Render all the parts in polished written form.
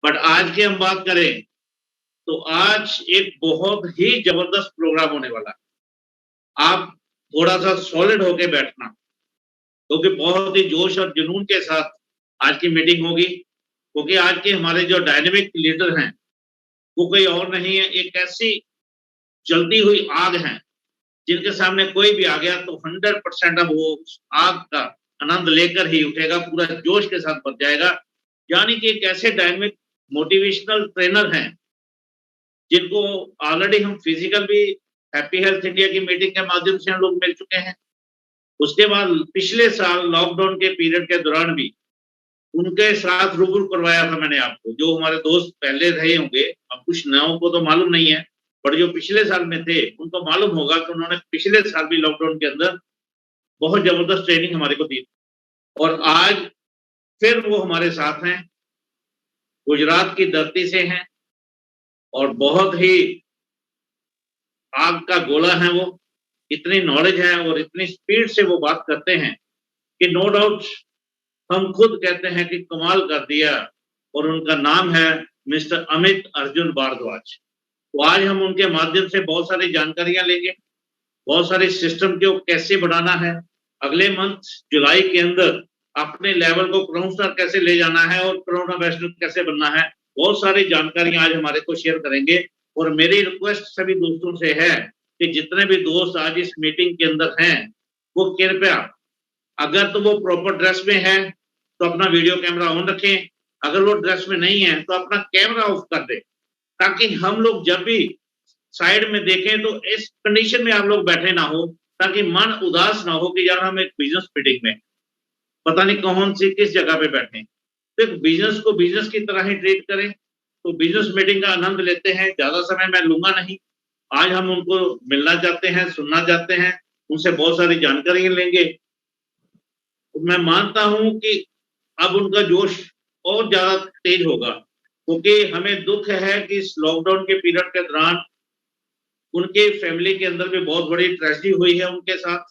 But आज की हम बात करें तो आज एक बहुत ही जबरदस्त प्रोग्राम होने वाला है। आप थोड़ा-सा सॉलिड होके बैठना, क्योंकि बहुत ही जोश और जुनून के साथ आज की मीटिंग होगी, क्योंकि आज के हमारे जो डायनामिक लीडर हैं, वो कोई और नहीं है, एक ऐसी जलती हुई आग है, जिनके सामने कोई भी आ गया तो 100% अब वो उस आग का आनंद लेकर ही उठेगा, पूरा जोश के साथ भर जाएगा। यानी कि एक ऐसे डायनामिक मोटिवेशनल ट्रेनर हैं, जिनको ऑलरेडी हम फिजिकल भी हैप्पी हेल्थ इंडिया की मीटिंग के माध्यम से हम लोग मिल चुके हैं। उसके बाद पिछले साल लॉकडाउन के पीरियड के दौरान भी उनके साथ रूबरू करवाया था मैंने आपको। जो हमारे दोस्त पहले रहे होंगे, अब कुछ नयों को तो मालूम नहीं है, बट जो पिछले साल में थे, उनको मालूम होगा कि उन्होंने पिछले साल भी लॉकडाउन के अंदर बहुत जबरदस्त ट्रेनिंग हमारे को दी और आज फिर वो हमारे साथ हैं। गुजरात की धरती से हैं और बहुत ही आग का गोला है वो, इतनी नॉलेज है और इतनी स्पीड से वो बात करते हैं कि नो डाउट हम खुद कहते हैं कि कमाल कर दिया। और उनका नाम है मिस्टर अमित अर्जुन भारद्वाज। तो आज हम उनके माध्यम से बहुत सारी जानकारियां लेंगे, बहुत सारे सिस्टम को कैसे बढ़ाना है, अगले मंथ जुलाई के अंदर अपने लेवल को क्राउन स्टार कैसे ले जाना है और कोरोना वैक्सीन कैसे बनना है, बहुत सारी जानकारियां आज हमारे को शेयर करेंगे। और मेरी रिक्वेस्ट सभी दोस्तों से है कि जितने भी दोस्त आज इस मीटिंग के अंदर हैं, वो कृपया अगर तो वो प्रॉपर ड्रेस में है तो अपना वीडियो कैमरा ऑन रखें, अगर वो ड्रेस में नहीं है तो अपना कैमरा ऑफ कर दें, ताकि हम लोग जब भी साइड में देखें तो इस कंडीशन में आप लोग बैठे ना हो, ताकि मन उदास ना हो कि यार हम एक बिजनेस मीटिंग में पता नहीं कौन सी किस जगह पे बैठे। तो बिजनेस को बिजनेस की तरह ही ट्रीट करें। तो बिजनेस मीटिंग का आनंद लेते हैं, ज्यादा समय मैं लूंगा नहीं। आज हम उनको मिलना चाहते हैं, सुनना चाहते हैं, उनसे बहुत सारी जानकारी लेंगे। तो मैं मानता हूं कि अब उनका जोश और ज्यादा तेज होगा, क्योंकि हमें दुख है कि इस लॉकडाउन के पीरियड के दौरान उनके फैमिली के अंदर भी बहुत बड़ी ट्रेजेडी हुई है उनके साथ,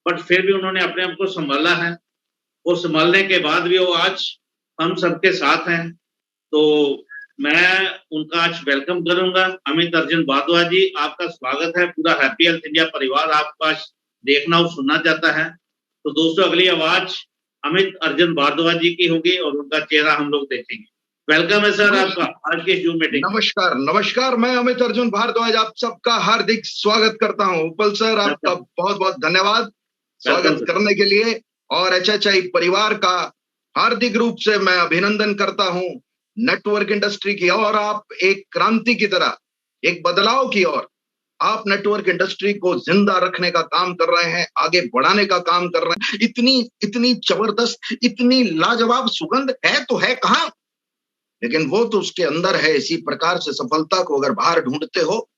बट फिर भी उन्होंने अपने आप को संभाला है और संभालने के बाद भी वो आज हम सबके साथ हैं। तो मैं उनका आज वेलकम करूंगा। अमित अर्जुन भारद्वाज जी, आपका स्वागत है। पूरा हैप्पी हेल्थ इंडिया परिवार आपका देखना और सुनना चाहता है। तो दोस्तों, अगली आवाज अमित अर्जुन भारद्वाज जी की होगी और उनका चेहरा हम लोग देखेंगे। वेलकम है सर आपका आज के जूम मीटिंग। नमस्कार नमस्कार, मैं अमित अर्जुन भारद्वाज आप सबका हार्दिक स्वागत करता हूं। उपल सर, आपका बहुत बहुत धन्यवाद स्वागत करने के लिए। और एचएचआई परिवार का हार्दिक रूप से मैं अभिनंदन करता हूं। नेटवर्क इंडस्ट्री की ओर आप एक क्रांति की तरह, एक बदलाव की ओर आप नेटवर्क इंडस्ट्री को जिंदा रखने का काम कर रहे हैं, आगे बढ़ाने का काम कर रहे हैं। इतनी इतनी जबरदस्त, इतनी लाजवाब सुगंध है तो है कहां, लेकिन वो तो उसके अंदर है। इसी प्रकार से सफलता को अगर बाहर ढूंढते हो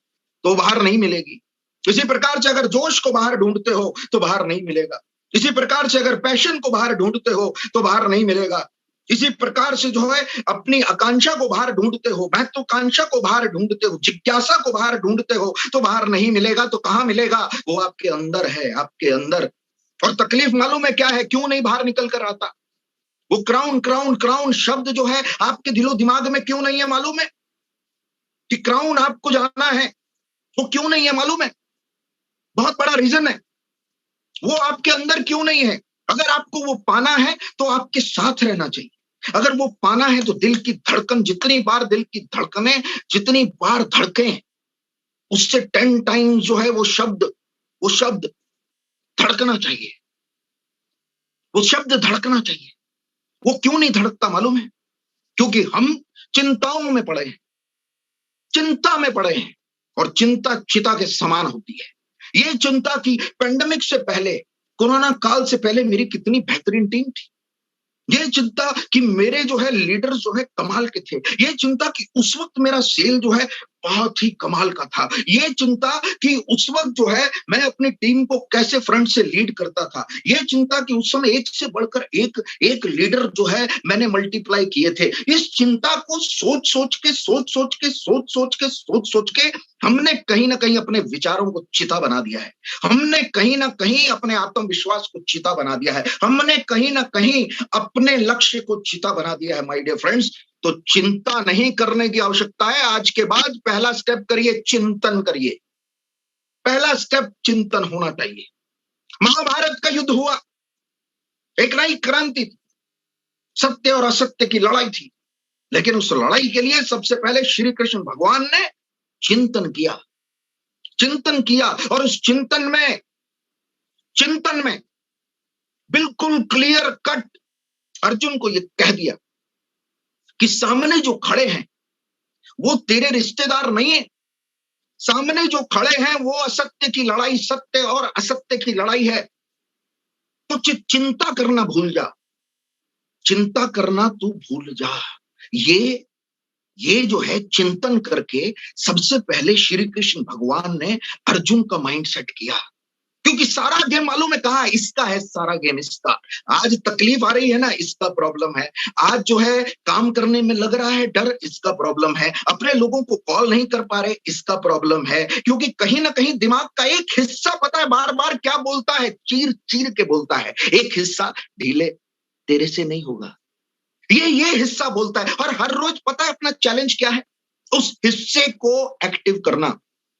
तो बाहर नहीं मिलेगी। इसी प्रकार से अगर जोश को बाहर ढूंढते हो तो बाहर नहीं मिलेगा। इसी प्रकार से अगर पैशन को बाहर ढूंढते हो तो बाहर नहीं मिलेगा। इसी प्रकार से जो है अपनी आकांक्षा को बाहर ढूंढते हो, महत्वाकांक्षा को बाहर ढूंढते हो, जिज्ञासा को बाहर ढूंढते हो तो बाहर नहीं मिलेगा। तो कहां मिलेगा? वो आपके अंदर है, आपके अंदर। और तकलीफ मालूम है क्या है? क्यों नहीं बाहर निकल कर आता? वो क्राउन क्राउन क्राउन शब्द जो है आपके दिलो दिमाग में क्यों नहीं है मालूम है? कि क्राउन आपको जाना है, वो क्यों नहीं है मालूम है? बहुत बड़ा रीजन है। वो आपके अंदर क्यों नहीं है? अगर आपको वो पाना है तो आपके साथ रहना चाहिए। अगर वो पाना है तो दिल की धड़कन, जितनी बार दिल की धड़कने जितनी बार धड़के, उससे 10 टाइम्स जो है वो शब्द धड़कना चाहिए। वो शब्द धड़कना चाहिए। वो क्यों नहीं धड़कता मालूम है? क्योंकि हम चिंताओं में पड़े हैं, चिंता में पड़े हैं। और चिंता चिता के समान होती है। ये चिंता की पेंडेमिक से पहले, कोरोना काल से पहले मेरी कितनी बेहतरीन टीम थी। ये चिंता कि मेरे जो है लीडर जो है कमाल के थे। ये चिंता कि उस वक्त मेरा सेल जो है बहुत ही कमाल का था। ये चिंता कि उस वक्त जो है मैं अपनी टीम को कैसे फ्रंट से लीड करता था। ये चिंता कि उस समय एक से बढ़कर एक लीडर जो है मैंने मल्टीप्लाई किए थे। इस चिंता को सोच सोच के हमने कहीं ना कहीं अपने विचारों को चिता बना दिया है, हमने कहीं ना कहीं अपने आत्मविश्वास को चिता बना दिया है, हमने कहीं ना कहीं अपने लक्ष्य को चिता बना दिया है माय डियर फ्रेंड्स। तो चिंता नहीं करने की आवश्यकता है। आज के बाद पहला स्टेप करिए, चिंतन करिए। पहला स्टेप चिंतन होना चाहिए। महाभारत का युद्ध हुआ, एक नई क्रांति थी, सत्य और असत्य की लड़ाई थी, लेकिन उस लड़ाई के लिए सबसे पहले श्री कृष्ण भगवान ने चिंतन किया, चिंतन किया। और उस चिंतन में बिल्कुल क्लियर कट अर्जुन को यह कह दिया कि सामने जो खड़े हैं वो तेरे रिश्तेदार नहीं है, सामने जो खड़े हैं वो असत्य की लड़ाई, सत्य और असत्य की लड़ाई है। तो चिंता करना भूल जा, चिंता करना तू भूल जा। ये जो है चिंतन करके सबसे पहले श्री कृष्ण भगवान ने अर्जुन का माइंड सेट किया, क्योंकि सारा गेम मालूम है कहाँ है, इसका है सारा गेम, इसका। आज तकलीफ आ रही है ना, इसका प्रॉब्लम है। आज जो है काम करने में लग रहा है डर, इसका प्रॉब्लम है। अपने लोगों को कॉल नहीं कर पा रहे, इसका प्रॉब्लम है। क्योंकि कहीं ना कहीं दिमाग का एक हिस्सा पता है बार बार क्या बोलता है, चीर चीर के बोलता है। एक हिस्सा, ढीले तेरे से नहीं होगा, ये हिस्सा बोलता है। और हर रोज पता है अपना चैलेंज क्या है, उस हिस्से को एक्टिव करना,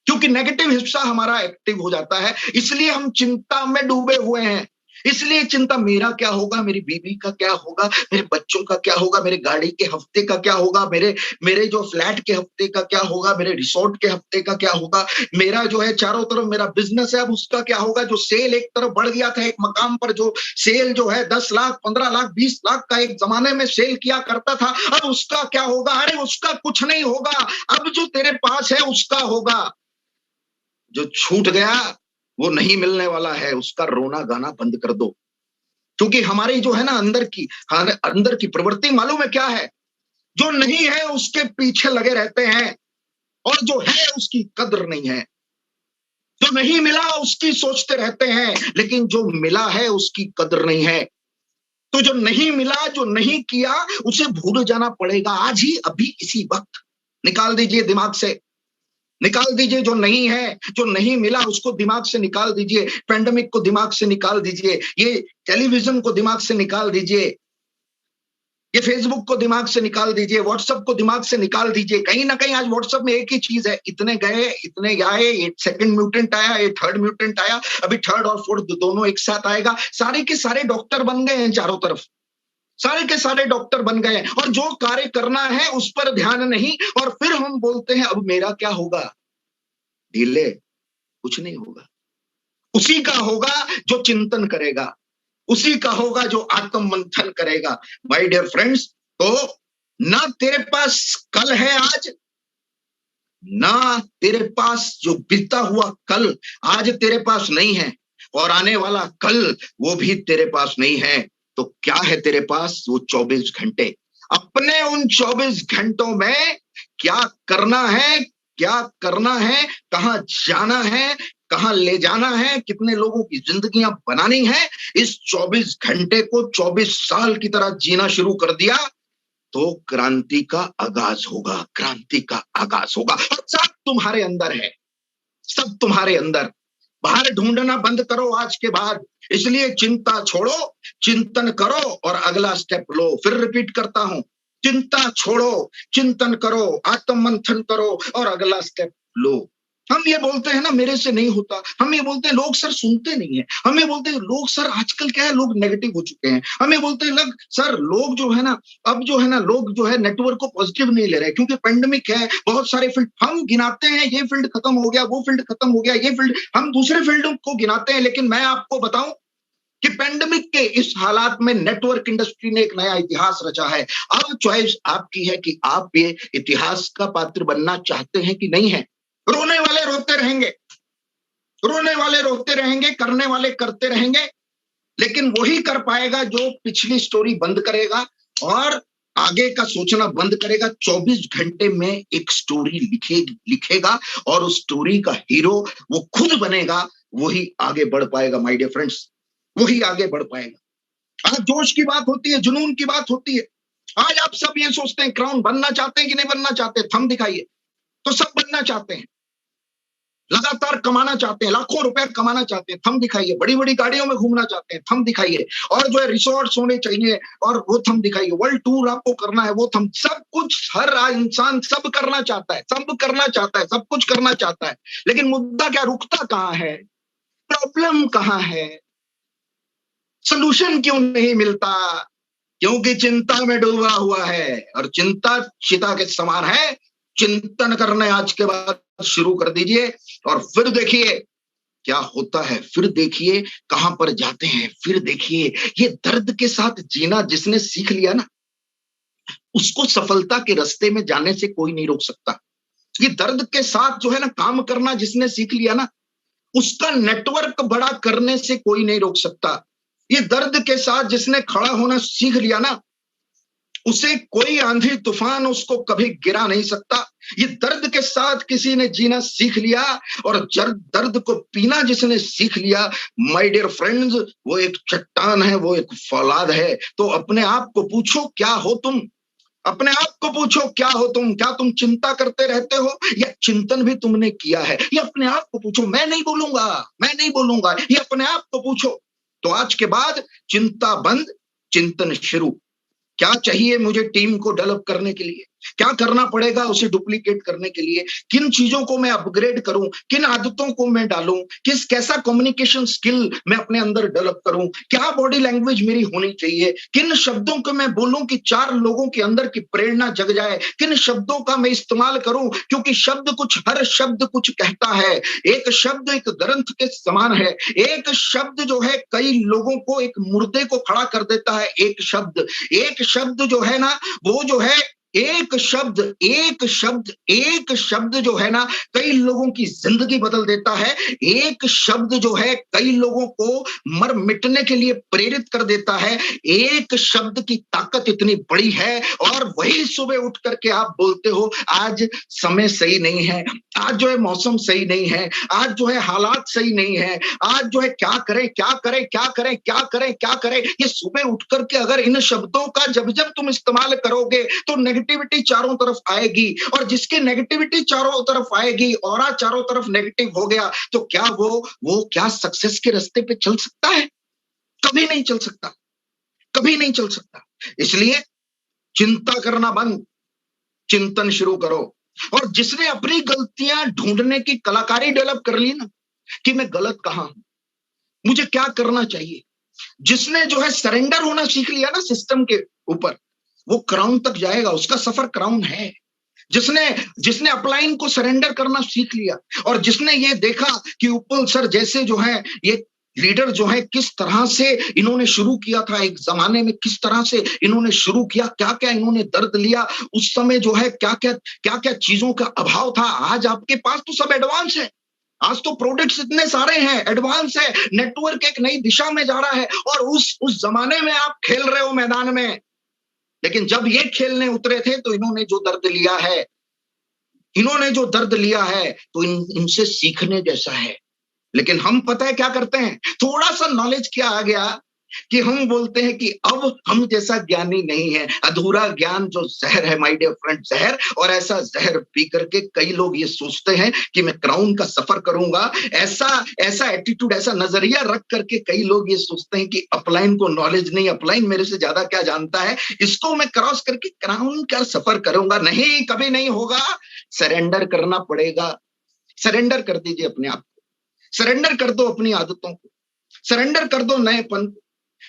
क्योंकि नेगेटिव हिस्सा हमारा एक्टिव हो जाता है। इसलिए हम चिंता में डूबे हुए हैं। इसलिए चिंता, मेरा क्या होगा, मेरी बीवी का क्या होगा, मेरे बच्चों का क्या होगा, मेरे गाड़ी के हफ्ते का क्या होगा, मेरे जो फ्लैट के हफ्ते का क्या होगा, मेरे रिसोर्ट के हफ्ते का क्या होगा, मेरा जो है चारों तरफ मेरा बिजनेस है अब उसका क्या होगा, जो सेल एक तरफ बढ़ गया था, एक मकाम पर जो सेल जो है 10 लाख 15 लाख 20 लाख का एक जमाने में सेल किया करता था, अब उसका क्या होगा। अरे उसका कुछ नहीं होगा, अब जो तेरे पास है उसका होगा। जो छूट गया वो नहीं मिलने वाला है, उसका रोना गाना बंद कर दो। क्योंकि हमारी जो है ना अंदर की प्रवृत्ति मालूम है क्या है, जो नहीं है उसके पीछे लगे रहते हैं, और जो है उसकी कद्र नहीं है। जो नहीं मिला उसकी सोचते रहते हैं, लेकिन जो मिला है उसकी कद्र नहीं है। तो जो नहीं मिला, जो नहीं किया, उसे भूल जाना पड़ेगा आज ही, अभी इसी वक्त। निकाल दीजिए दिमाग से, निकाल दीजिए जो नहीं है, जो नहीं मिला उसको दिमाग से निकाल दीजिए। पेंडेमिक को दिमाग से निकाल दीजिए, ये टेलीविजन को दिमाग से निकाल दीजिए, ये फेसबुक को दिमाग से निकाल दीजिए, व्हाट्सएप को दिमाग से निकाल दीजिए। कहीं ना कहीं आज व्हाट्सएप में एक ही चीज है, इतने गए इतने आए, ये सेकंड म्यूटेंट आया, ये थर्ड म्यूटेंट आया, अभी थर्ड और फोर्थ दोनों एक साथ आएगा। सारे के सारे डॉक्टर बन गए हैं चारों तरफ, सारे के सारे डॉक्टर बन गए, और जो कार्य करना है उस पर ध्यान नहीं। और फिर हम बोलते हैं अब मेरा क्या होगा। ढीले, कुछ नहीं होगा। उसी का होगा जो चिंतन करेगा, उसी का होगा जो आत्म मंथन करेगा। माय डियर फ्रेंड्स, तो ना तेरे पास कल है आज, ना तेरे पास जो बीता हुआ कल आज तेरे पास नहीं है, और आने वाला कल वो भी तेरे पास नहीं है। तो क्या है तेरे पास, वो 24 घंटे। अपने उन 24 घंटों में क्या करना है, क्या करना है, कहां जाना है, कहां ले जाना है, कितने लोगों की जिंदगियां बनानी है, इस 24 घंटे को 24 साल की तरह जीना शुरू कर दिया तो क्रांति का आगाज होगा, क्रांति का आगाज होगा। और सब तुम्हारे अंदर है, सब तुम्हारे अंदर। बाहर ढूंढना बंद करो आज के बाद। इसलिए चिंता छोड़ो, चिंतन करो और अगला स्टेप लो। फिर रिपीट करता हूं, चिंता छोड़ो, चिंतन करो, आत्म मंथन करो और अगला स्टेप लो। हम ये बोलते हैं ना मेरे से नहीं होता, हम ये बोलते हैं, लोग सर सुनते नहीं है। हम ये बोलते हैं लोग सर, आजकल क्या है, लोग नेगेटिव हो चुके हैं। हम ये बोलते हैं लोग सर, लोग जो है ना, अब जो है ना, लोग जो है नेटवर्क को पॉजिटिव नहीं ले रहे, क्योंकि पेंडेमिक है, बहुत सारे फील्ड हम गिनाते हैं, ये फील्ड खत्म हो गया, वो फील्ड खत्म हो गया, ये फील्ड, हम दूसरे फील्ड को गिनाते हैं। लेकिन मैं आपको बताऊं कि पेंडेमिक के इस हालात में नेटवर्क इंडस्ट्री ने एक नया इतिहास रचा है। अब चॉइस आपकी है कि आप ये इतिहास का पात्र बनना चाहते हैं कि नहीं है। रोने वाले रोते रहेंगे, रोने वाले रोते रहेंगे, करने वाले करते रहेंगे, लेकिन वही कर पाएगा जो पिछली स्टोरी बंद करेगा और आगे का सोचना बंद करेगा। 24 घंटे में एक स्टोरी लिखेगा और उस स्टोरी का हीरो वो खुद बनेगा, वही आगे बढ़ पाएगा। माय डियर फ्रेंड्स, वही आगे बढ़ पाएगा। आज जोश की बात होती है, जुनून की बात होती है। आज आप सब ये सोचते हैं क्राउन बनना चाहते हैं कि नहीं बनना चाहते, थंब दिखाइए। तो सब बनना चाहते हैं, लगातार कमाना चाहते हैं, लाखों रुपए कमाना चाहते हैं, थम दिखाइए। बड़ी बड़ी गाड़ियों में घूमना चाहते हैं, थम दिखाइए। और जो है रिसोर्ट्स होने चाहिए और वो थम दिखाइए। वर्ल्ड टूर आपको करना है, वो थम। सब कुछ हर इंसान सब करना चाहता है, सब करना चाहता है, सब कुछ करना चाहता है। लेकिन मुद्दा क्या, रुकता कहाँ है, प्रॉब्लम कहाँ है, सोल्यूशन क्यों नहीं मिलता? क्योंकि चिंता में डूबा हुआ है। और चिंता चिता के समान है। चिंतन करने आज के बाद शुरू कर दीजिए और फिर देखिए क्या होता है। फिर देखिए कहां पर जाते हैं। फिर देखिए ये दर्द के साथ जीना जिसने सीख लिया ना, उसको सफलता के रास्ते में जाने से कोई नहीं रोक सकता। ये दर्द के साथ जो है ना काम करना जिसने सीख लिया ना, उसका नेटवर्क बड़ा करने से कोई नहीं रोक सकता। ये दर्द के साथ जिसने खड़ा होना सीख लिया ना, उसे कोई आंधी तूफान उसको कभी गिरा नहीं सकता। ये दर्द के साथ किसी ने जीना सीख लिया और दर्द को पीना जिसने सीख लिया, माय डियर फ्रेंड्स, वो एक चट्टान है, वो एक फौलाद है। तो अपने आप को पूछो क्या हो तुम। अपने आप को पूछो क्या हो तुम। क्या तुम चिंता करते रहते हो या चिंतन भी तुमने किया है? ये अपने आप को पूछो। मैं नहीं बोलूंगा, मैं नहीं बोलूंगा, ये अपने आप को पूछो। तो आज के बाद चिंता बंद, चिंतन शुरू। क्या चाहिए मुझे टीम को डेवलप करने के लिए? क्या करना पड़ेगा उसे डुप्लीकेट करने के लिए? किन चीजों को मैं अपग्रेड करूं? किन आदतों को मैं डालूं? कैसा कम्युनिकेशन स्किल मैं अपने अंदर डेवलप करूं? क्या बॉडी लैंग्वेज मेरी होनी चाहिए? किन शब्दों को मैं बोलूं कि 4 लोगों के अंदर की प्रेरणा जग जाए? किन शब्दों का मैं इस्तेमाल करूं? क्योंकि हर शब्द कुछ कहता है। एक शब्द एक ग्रंथ के समान है। एक शब्द जो है कई लोगों को, एक मुर्दे को खड़ा कर देता है। एक शब्द जो है ना, वो जो है एक शब्द जो है ना, कई लोगों की जिंदगी बदल देता है। एक शब्द जो है कई लोगों को मर मिटने के लिए प्रेरित कर देता है। एक शब्द की ताकत इतनी बड़ी है और वही सुबह उठ करके आप बोलते हो आज समय सही नहीं है, आज जो है मौसम सही नहीं है, आज जो है हालात सही नहीं है, आज जो है क्या करें क्या करें क्या करें क्या करें क्या करें। ये सुबह उठ करके अगर इन शब्दों का जब जब तुम इस्तेमाल करोगे तो नेगेटिविटी चारों तरफ आएगी। और जिसकी नेगेटिविटी चारों तरफ आएगी, और चारों तरफ नेगेटिव हो गया, तो क्या वो क्या सक्सेस के रास्ते पे चल सकता है? कभी नहीं चल सकता, कभी नहीं चल सकता। इसलिए चिंता करना बंद, चिंतन शुरू करो। और जिसने अपनी गलतियां ढूंढने की कलाकारी डेवलप कर ली ना, कि मैं गलत कहां हूं, मुझे क्या करना चाहिए, जिसने जो है सरेंडर होना सीख लिया ना सिस्टम के ऊपर, वो क्राउन तक जाएगा। उसका सफर क्राउन है। जिसने अपलाइन को सरेंडर करना सीख लिया और जिसने ये देखा कि उपल सर जैसे जो है ये लीडर जो है किस तरह से इन्होंने शुरू किया था, एक जमाने में किस तरह से इन्होंने शुरू किया, क्या क्या इन्होंने दर्द लिया उस समय, जो है क्या क्या चीजों का अभाव था। आज आपके पास तो सब एडवांस है। आज तो प्रोडक्ट्स इतने सारे हैं, एडवांस है, नेटवर्क एक नई दिशा में जा रहा है और उस जमाने में आप खेल रहे हो मैदान में। लेकिन जब ये खेलने उतरे थे तो इन्होंने जो दर्द लिया है तो इनसे सीखने जैसा है। लेकिन हम पता है क्या करते हैं, थोड़ा सा नॉलेज क्या आ गया कि हम बोलते हैं कि अब हम जैसा ज्ञानी नहीं है। अधूरा ज्ञान जो जहर है माय डियर फ्रेंड, जहर। और ऐसा जहर पी करके कई लोग ये सोचते हैं कि मैं क्राउन का सफर करूंगा। ऐसा एटीट्यूड, ऐसा नजरिया रख करके कई लोग ये सोचते हैं कि अपलाइन को नॉलेज नहीं, अपलाइन मेरे से ज्यादा क्या जानता है, इसको मैं क्रॉस करके क्राउन का सफर करूंगा। नहीं, कभी नहीं होगा। सरेंडर करना पड़ेगा। सरेंडर कर दीजिए अपने आप को, सरेंडर कर दो अपनी आदतों को, सरेंडर कर दो नएपन को,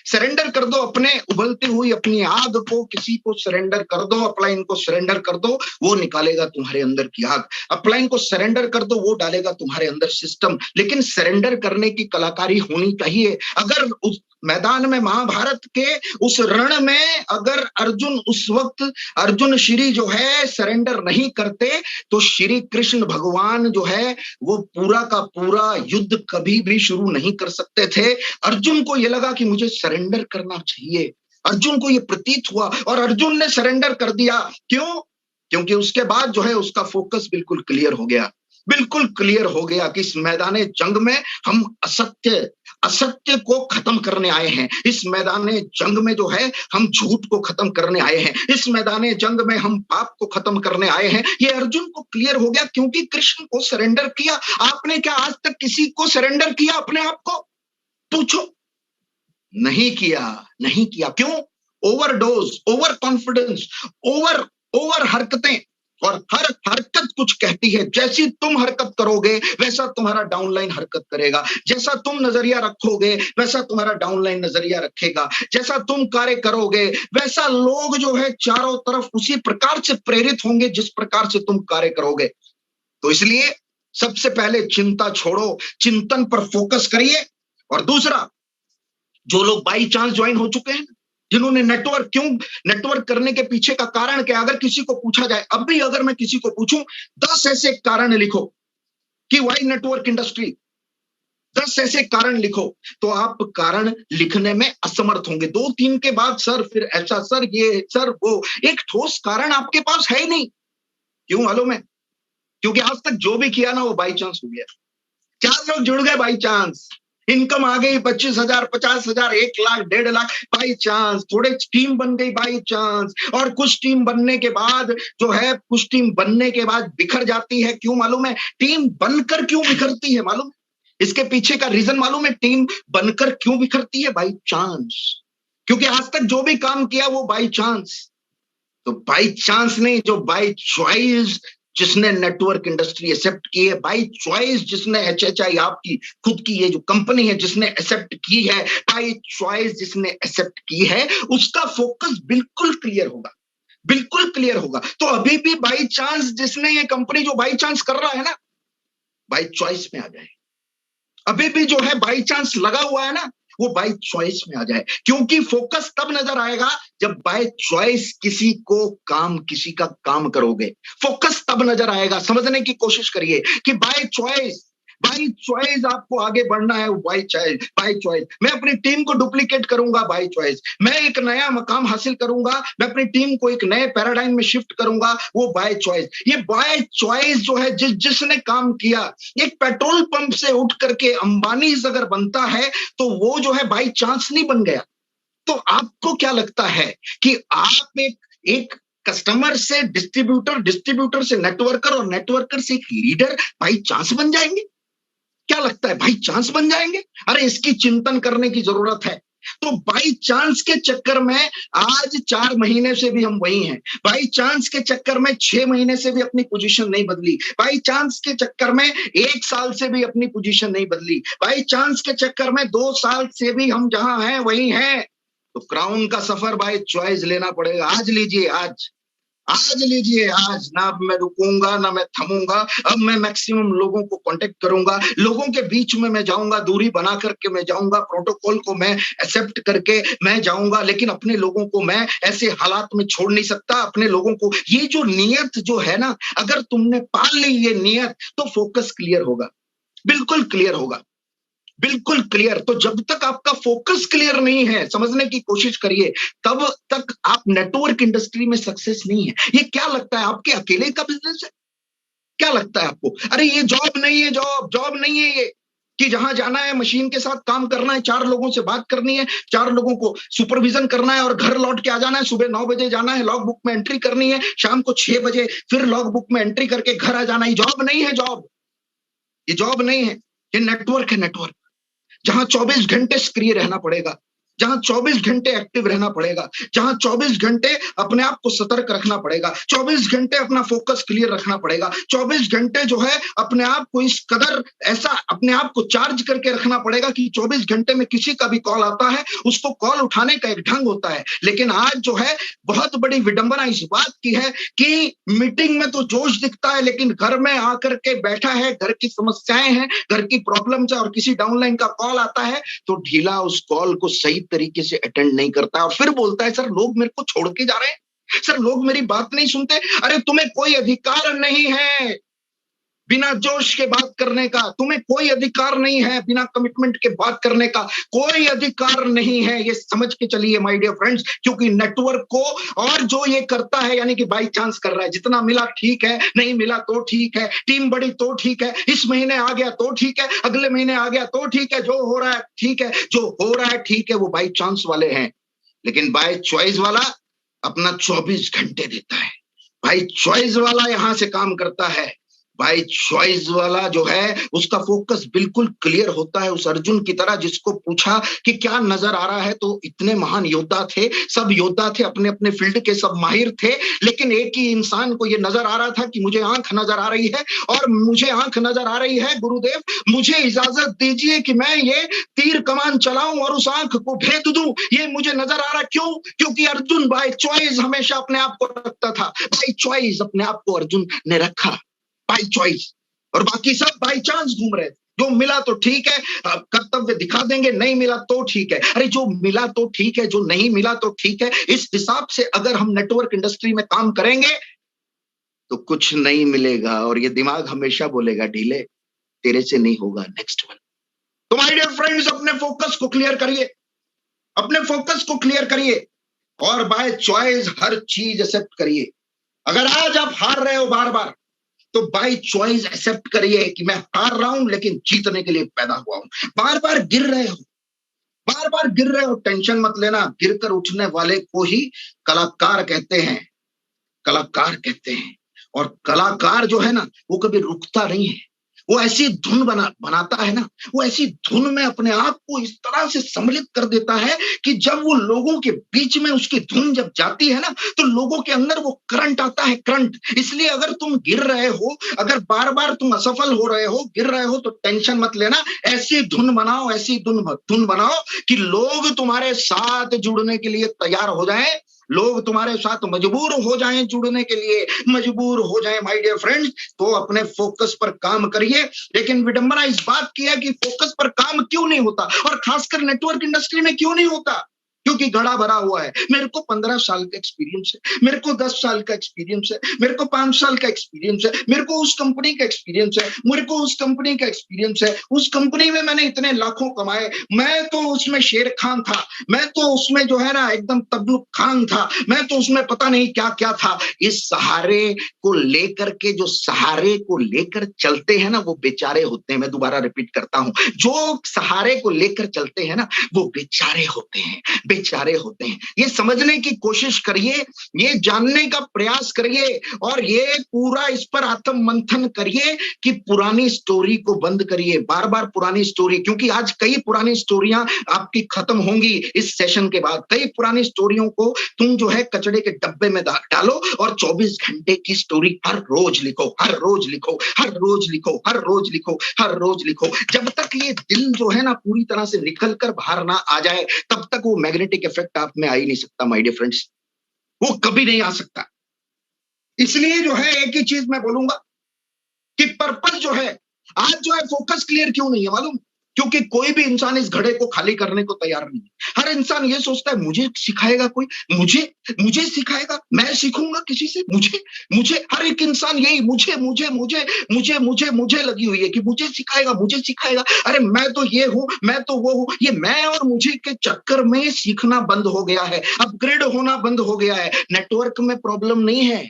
सरेंडर कर दो अपने उबलती हुई अपनी आग को। किसी को सरेंडर कर दो, अपलाइन को सरेंडर कर दो, वो निकालेगा तुम्हारे अंदर की आग। अपलाइन को सरेंडर कर दो, वो डालेगा तुम्हारे अंदर सिस्टम। लेकिन सरेंडर करने की कलाकारी होनी चाहिए। अगर उस मैदान में, महाभारत के उस रण में अगर अर्जुन श्री जो है सरेंडर नहीं करते तो श्री कृष्ण भगवान जो है वो पूरा का पूरा युद्ध कभी भी शुरू नहीं कर सकते थे। अर्जुन को ये लगा कि मुझे सरेंडर करना चाहिए, अर्जुन को ये प्रतीत हुआ और अर्जुन ने सरेंडर कर दिया। क्यों? क्योंकि उसके बाद जो है उसका फोकस बिल्कुल क्लियर हो गया। बिल्कुल क्लियर हो गया कि इस मैदाने जंग में हम असत्य को खत्म करने आए हैं। इस मैदाने जंग में जो है हम झूठ को खत्म करने आए हैं। इस मैदाने जंग में हम पाप को खत्म करने आए हैं। ये अर्जुन को क्लियर हो गया क्योंकि कृष्ण को सरेंडर किया। आपने क्या आज तक किसी को सरेंडर किया अपने आप को? पूछो। नहीं किया, नहीं किया। क्यों? ओवरडोज, ओवर कॉन्फिडेंस, ओवर हरकतें। और हर हरकत कुछ कहती है। जैसी तुम हरकत करोगे वैसा तुम्हारा डाउनलाइन हरकत करेगा। जैसा तुम नजरिया रखोगे वैसा तुम्हारा डाउनलाइन नजरिया रखेगा। जैसा तुम कार्य करोगे वैसा लोग जो है चारों तरफ उसी प्रकार से प्रेरित होंगे जिस प्रकार से तुम कार्य करोगे। तो इसलिए सबसे पहले चिंता छोड़ो, चिंतन पर फोकस करिए। और दूसरा, जो लोग बाई चांस ज्वाइन हो चुके हैं, जिन्होंने नेटवर्क करने के पीछे का कारण क्या? अगर किसी को पूछा जाए, अब भी अगर मैं किसी को पूछूं 10 ऐसे कारण लिखो कि वाई नेटवर्क इंडस्ट्री, 10 ऐसे कारण लिखो, तो आप कारण लिखने में असमर्थ होंगे। 2-3 के बाद सर फिर ऐसा, सर ये, सर वो, एक ठोस कारण आपके पास है ही नहीं। क्यों मालूम है? क्योंकि आज तक जो भी किया ना वो बाई चांस हो गया। 4 लोग जुड़ गए बाई चांस, इनकम आ गई 25,000, 50,000, 1 लाख, 1.5 लाख बाई चांस। थोड़े टीम बन गई बाई चांस। और कुछ टीम बनने के बाद जो है, कुछ टीम बनने के बाद बिखर जाती है। क्यों मालूम है? टीम बनकर क्यों बिखरती है मालूम है? इसके पीछे का रीजन मालूम है? टीम बनकर क्यों बिखरती है? By chance. क्योंकि आज तक जो भी काम किया वो बाई चांस। तो बाई चांस नहीं, जो बाई चॉइस जिसने नेटवर्क इंडस्ट्री एक्सेप्ट की है, बाई चॉइस जिसने HHI आपकी खुद की ये जो कंपनी है जिसने एक्सेप्ट की है, बाई चॉइस जिसने एक्सेप्ट की है, उसका फोकस बिल्कुल क्लियर होगा, बिल्कुल क्लियर होगा। तो अभी भी बाई चांस जिसने ये कंपनी जो बाई चांस कर रहा है ना, बाई चॉइस में आ जाए। अभी भी जो है बाई चांस लगा हुआ है ना, वो बाय चॉइस में आ जाए। क्योंकि फोकस तब नजर आएगा जब बाय चॉइस किसी का काम करोगे। फोकस तब नजर आएगा। समझने की कोशिश करिए कि बाय चॉइस आपको आगे बढ़ना है, बाय चॉइस। मैं अपनी टीम को डुप्लीकेट करूंगा, बाय चॉइस। मैं एक नया मकाम हासिल करूंगा, मैं अपनी टीम को एक नए पैराडाइम में शिफ्ट करूंगा, वो बाय चॉइस। ये बाय चॉइस जो है, जिसने काम किया, एक पेट्रोल पंप से उठ करके अंबानी अगर बनता है तो वो जो है बाय चांस नहीं बन गया। तो आपको क्या लगता है कि आप एक कस्टमर से डिस्ट्रीब्यूटर से नेटवर्कर और नेटवर्कर से एक लीडर बाय चांस बन जाएंगे? क्या लगता है बाई चांस बन जाएंगे? अरे इसकी चिंतन करने की जरूरत है। तो बाई चांस के चक्कर में आज 4 महीने से भी हम वही हैं। बाई चांस के चक्कर में 6 महीने से भी अपनी पोजीशन नहीं बदली। बाई चांस के चक्कर में 1 साल से भी अपनी पोजीशन नहीं बदली। बाई चांस के चक्कर में 2 साल से भी हम जहां हैं वही हैं। तो क्राउन का सफर बाई चॉइस लेना पड़ेगा। आज लीजिए, आज लीजिए, आज ना मैं रुकूंगा ना मैं थमूंगा। अब मैं मैक्सिमम लोगों को कांटेक्ट करूंगा, लोगों के बीच में मैं जाऊंगा, दूरी बना करके मैं जाऊंगा, प्रोटोकॉल को मैं एक्सेप्ट करके मैं जाऊंगा, लेकिन अपने लोगों को मैं ऐसे हालात में छोड़ नहीं सकता। अपने लोगों को ये जो नियत जो है ना, अगर तुमने पाल ली ये नियत तो फोकस क्लियर होगा, बिल्कुल क्लियर होगा, बिल्कुल क्लियर। तो जब तक आपका फोकस क्लियर नहीं है, समझने की कोशिश करिए, तब तक आप नेटवर्क इंडस्ट्री में सक्सेस नहीं है। ये क्या लगता है आपके अकेले का बिजनेस है? क्या लगता है आपको? अरे ये जॉब नहीं है, जॉब नहीं है ये कि जहां जाना है मशीन के साथ काम करना है, 4 लोगों से बात करनी है, 4 लोगों को सुपरविजन करना है और घर लौट के आ जाना है। सुबह 9 बजे जाना है, लॉग बुक में एंट्री करनी है, शाम को 6 बजे फिर लॉग बुक में एंट्री करके घर आ जाना है। जॉब नहीं है, ये जॉब नहीं है, ये नेटवर्क है। नेटवर्क जहां 24 घंटे सक्रिय रहना पड़ेगा, जहां 24 घंटे एक्टिव रहना पड़ेगा, जहां 24 घंटे अपने आप को सतर्क रखना पड़ेगा, 24 घंटे अपना फोकस क्लियर रखना पड़ेगा, 24 घंटे जो है अपने आप को इस कदर ऐसा अपने आप को चार्ज करके रखना पड़ेगा कि 24 घंटे में किसी का भी कॉल आता है उसको कॉल उठाने का एक ढंग होता है। लेकिन आज जो है बहुत बड़ी विडंबना इस बात की है कि मीटिंग में तो जोश दिखता है, लेकिन घर में आकर के बैठा है, घर की समस्याएं हैं, घर की प्रॉब्लम्स है और किसी डाउनलाइन का कॉल आता है तो ढीला उस कॉल को सही तरीके से अटेंड नहीं करता और फिर बोलता है सर लोग मेरे को छोड़ के जा रहे हैं, सर लोग मेरी बात नहीं सुनते। अरे तुम्हें कोई अधिकार नहीं है, बिना जोश के बात करने का तुम्हें कोई अधिकार नहीं है, बिना कमिटमेंट के बात करने का कोई अधिकार नहीं है, ये समझ के चलिए माय डियर फ्रेंड्स। क्योंकि नेटवर्क को और जो ये करता है यानी कि बाई चांस कर रहा है, जितना मिला ठीक है, नहीं मिला तो ठीक है, टीम बड़ी तो ठीक है, इस महीने आ गया तो ठीक है, अगले महीने आ गया तो ठीक है, जो हो रहा है ठीक है, जो हो रहा है ठीक है, वो बाई चांस वाले हैं। लेकिन बाय चॉइस वाला अपना 24 घंटे देता है, भाई चॉइस वाला यहां से काम करता है, भाई चॉइस वाला जो है उसका फोकस बिल्कुल क्लियर होता है। उस अर्जुन की तरह जिसको पूछा कि क्या नजर आ रहा है, तो इतने महान योद्धा थे, सब योद्धा थे, अपने अपने फील्ड के सब माहिर थे, लेकिन एक ही इंसान को ये नजर आ रहा था कि मुझे आंख नजर आ रही है और मुझे आंख नजर आ रही है, गुरुदेव मुझे इजाजत दीजिए कि मैं ये तीर कमान चलाऊं और उस आंख को भेद दूं, ये मुझे नजर आ रहा। क्यों? क्योंकि अर्जुन बाय चॉइस हमेशा अपने आप को रखता था, बाय चॉइस अपने आप को अर्जुन ने रखा, बाई चॉइस, और बाकी सब बाई चांस घूम रहे थे। जो मिला तो ठीक है, कर्तव्य दिखा देंगे, नहीं मिला तो ठीक है। अरे जो मिला तो ठीक है, जो नहीं मिला तो ठीक है। इस हिसाब से अगर हम नेटवर्क इंडस्ट्री में काम करेंगे तो कुछ नहीं मिलेगा, और ये दिमाग हमेशा बोलेगा ढीले तेरे से नहीं होगा, नेक्स्ट वन। तो माय डियर फ्रेंड्स, अपने फोकस को क्लियर करिए, अपने फोकस को क्लियर करिए और बाय चॉइस हर चीज एक्सेप्ट करिए। अगर आज आप हार रहे हो बार बार, तो बाय चॉइस एक्सेप्ट करिए कि मैं हार रहा हूं लेकिन जीतने के लिए पैदा हुआ हूं। बार बार गिर रहे हो, बार बार गिर रहे हो, टेंशन मत लेना, गिरकर उठने वाले को ही कलाकार कहते हैं, कलाकार कहते हैं। और कलाकार जो है ना, वो कभी रुकता नहीं है, वो ऐसी धुन बनाता है ना, वो ऐसी धुन में अपने आप को इस तरह से सम्मिलित कर देता है कि जब वो लोगों के बीच में उसकी धुन जब जाती है ना, तो लोगों के अंदर वो करंट आता है, करंट। इसलिए अगर तुम गिर रहे हो, अगर बार बार तुम असफल हो रहे हो, गिर रहे हो, तो टेंशन मत लेना, ऐसी धुन बनाओ, ऐसी धुन बनाओ कि लोग तुम्हारे साथ जुड़ने के लिए तैयार हो जाएं, लोग तुम्हारे साथ मजबूर हो जाएं, जुड़ने के लिए मजबूर हो जाएं माय डियर फ्रेंड्स। तो अपने फोकस पर काम करिए। लेकिन विडंबना इस बात की है कि फोकस पर काम क्यों नहीं होता, और खासकर नेटवर्क इंडस्ट्री में क्यों नहीं होता? क्योंकि घड़ा भरा हुआ है। मेरे को 15 साल का एक्सपीरियंस है, मेरे को 10 साल का एक्सपीरियंस है, मेरे को 5 साल का एक्सपीरियंस है, मेरे को उस कंपनी का एक्सपीरियंस है, मेरे को उस कंपनी का एक्सपीरियंस है, उस कंपनी में मैंने इतने लाखों कमाए, मैं तो उसमें शेर खान था, मैं तो उसमें जो है ना एकदम तबलुक खान था, मैं तो उसमें पता नहीं क्या क्या था। इस सहारे को लेकर के, जो सहारे को लेकर चलते हैं ना, वो बेचारे होते हैं। मैं दोबारा रिपीट करता हूं, जो सहारे को लेकर चलते हैं ना, वो बेचारे होते हैं, बेचारे होते हैं। ये समझने की कोशिश करिए, ये जानने का प्रयास करिए, और ये पूरा इस पर आत्म मंथन करिए कि पुरानी स्टोरी को बंद करिए, बार बार पुरानी स्टोरी, क्योंकि आज कई पुरानी स्टोरियां आपकी खत्म होंगी इस सेशन के बाद। कई पुरानी स्टोरियों को तुम जो है कचड़े के डब्बे में डालो और 24 घंटे की स्टोरी हर रोज लिखो, हर रोज लिखो, हर रोज लिखो, हर रोज लिखो, हर रोज लिखो। जब तक ये दिल जो है ना पूरी तरह से निकल कर बाहर ना आ जाए, तब तक वो मैग्नेटिक इफेक्ट आप में आ ही नहीं सकता माय डियर फ्रेंड्स, वो कभी नहीं आ सकता। इसलिए जो है एक ही चीज मैं बोलूंगा कि पर्पस जो है, आज जो है फोकस क्लियर क्यों नहीं है मालूम? क्योंकि कोई भी इंसान इस घड़े को खाली करने को तैयार नहीं है। हर इंसान ये सोचता है मुझे सिखाएगा कोई, मुझे सिखाएगा, मैं सीखूंगा किसी से, मुझे हर एक इंसान यही मुझे लगी हुई है कि मुझे सिखाएगा। अरे मैं तो ये हूं, मैं तो वो हूं, ये मैं और मुझे के चक्कर में सीखना बंद हो गया है, अपग्रेड होना बंद हो गया है। नेटवर्क में प्रॉब्लम नहीं है,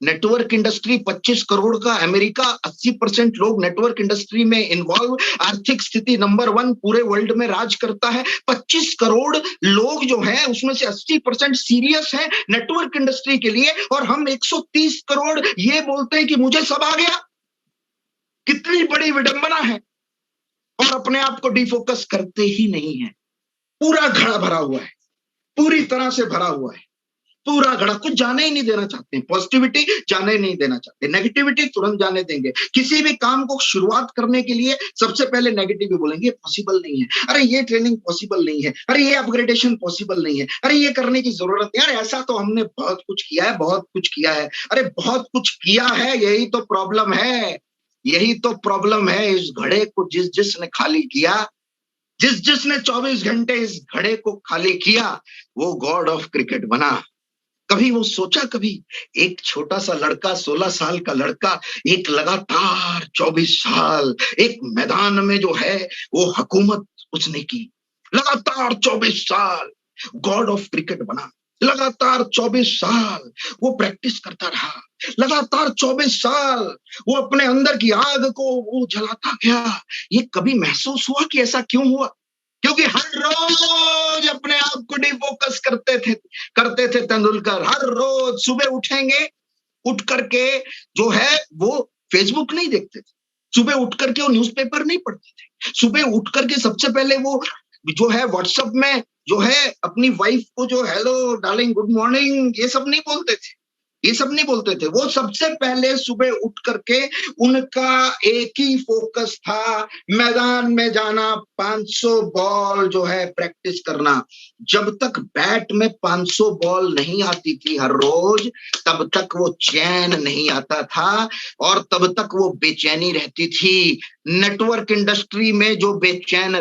नेटवर्क इंडस्ट्री 25 करोड़ का अमेरिका, 80% लोग नेटवर्क इंडस्ट्री में इन्वॉल्व, आर्थिक स्थिति नंबर 1 पूरे वर्ल्ड में राज करता है। 25 करोड़ लोग जो हैं उसमें से 80% सीरियस हैं नेटवर्क इंडस्ट्री के लिए, और हम 130 करोड़ ये बोलते हैं कि मुझे सब आ गया। कितनी बड़ी विडंबना है, और अपने आप को डिफोकस करते ही नहीं है। पूरा घड़ा भरा हुआ है, पूरी तरह से भरा हुआ है, पूरा घड़ा, कुछ जाने ही नहीं देना चाहते हैं, पॉजिटिविटी जाने नहीं देना चाहते, नेगेटिविटी तुरंत जाने देंगे। किसी भी काम को शुरुआत करने के लिए सबसे पहले नेगेटिव ही बोलेंगे, पॉसिबल नहीं है, अरे ये ट्रेनिंग पॉसिबल नहीं है, अरे ये अपग्रेडेशन पॉसिबल नहीं है, अरे ये करने की जरूरत है, यार ऐसा तो हमने बहुत कुछ किया है, बहुत कुछ किया है, अरे बहुत कुछ किया है, यही तो प्रॉब्लम है, यही तो प्रॉब्लम है। इस घड़े को जिसने खाली किया, जिसने 24 घंटे इस घड़े को खाली किया, वो गॉड ऑफ क्रिकेट बना। कभी वो सोचा, कभी एक छोटा सा लड़का, 16 साल का लड़का, एक लगातार 24 साल एक मैदान में जो है वो हुकूमत उसने की, लगातार 24 साल गॉड ऑफ क्रिकेट बना, लगातार 24 साल वो प्रैक्टिस करता रहा, लगातार 24 साल वो अपने अंदर की आग को वो जलाता गया। ये कभी महसूस हुआ कि ऐसा क्यों हुआ? क्योंकि हर रोज अपने आप को डिफोकस करते थे तेंदुलकर। हर रोज सुबह उठेंगे, उठ करके जो है वो फेसबुक नहीं देखते थे, सुबह उठ करके वो न्यूज़पेपर नहीं पढ़ते थे, सुबह उठ करके सबसे पहले वो जो है व्हाट्सएप में जो है अपनी वाइफ को जो हेलो डार्लिंग गुड मॉर्निंग ये सब नहीं बोलते थे, ये सब नहीं बोलते थे। वो सबसे पहले सुबह उठ करके उनका एक ही फोकस था, मैदान में जाना, 500 बॉल जो है प्रैक्टिस करना। जब तक बैट में 500 बॉल नहीं आती थी हर रोज, तब तक वो चैन नहीं आता था और तब तक वो बेचैनी रहती थी। नेटवर्क इंडस्ट्री में जो बेचैन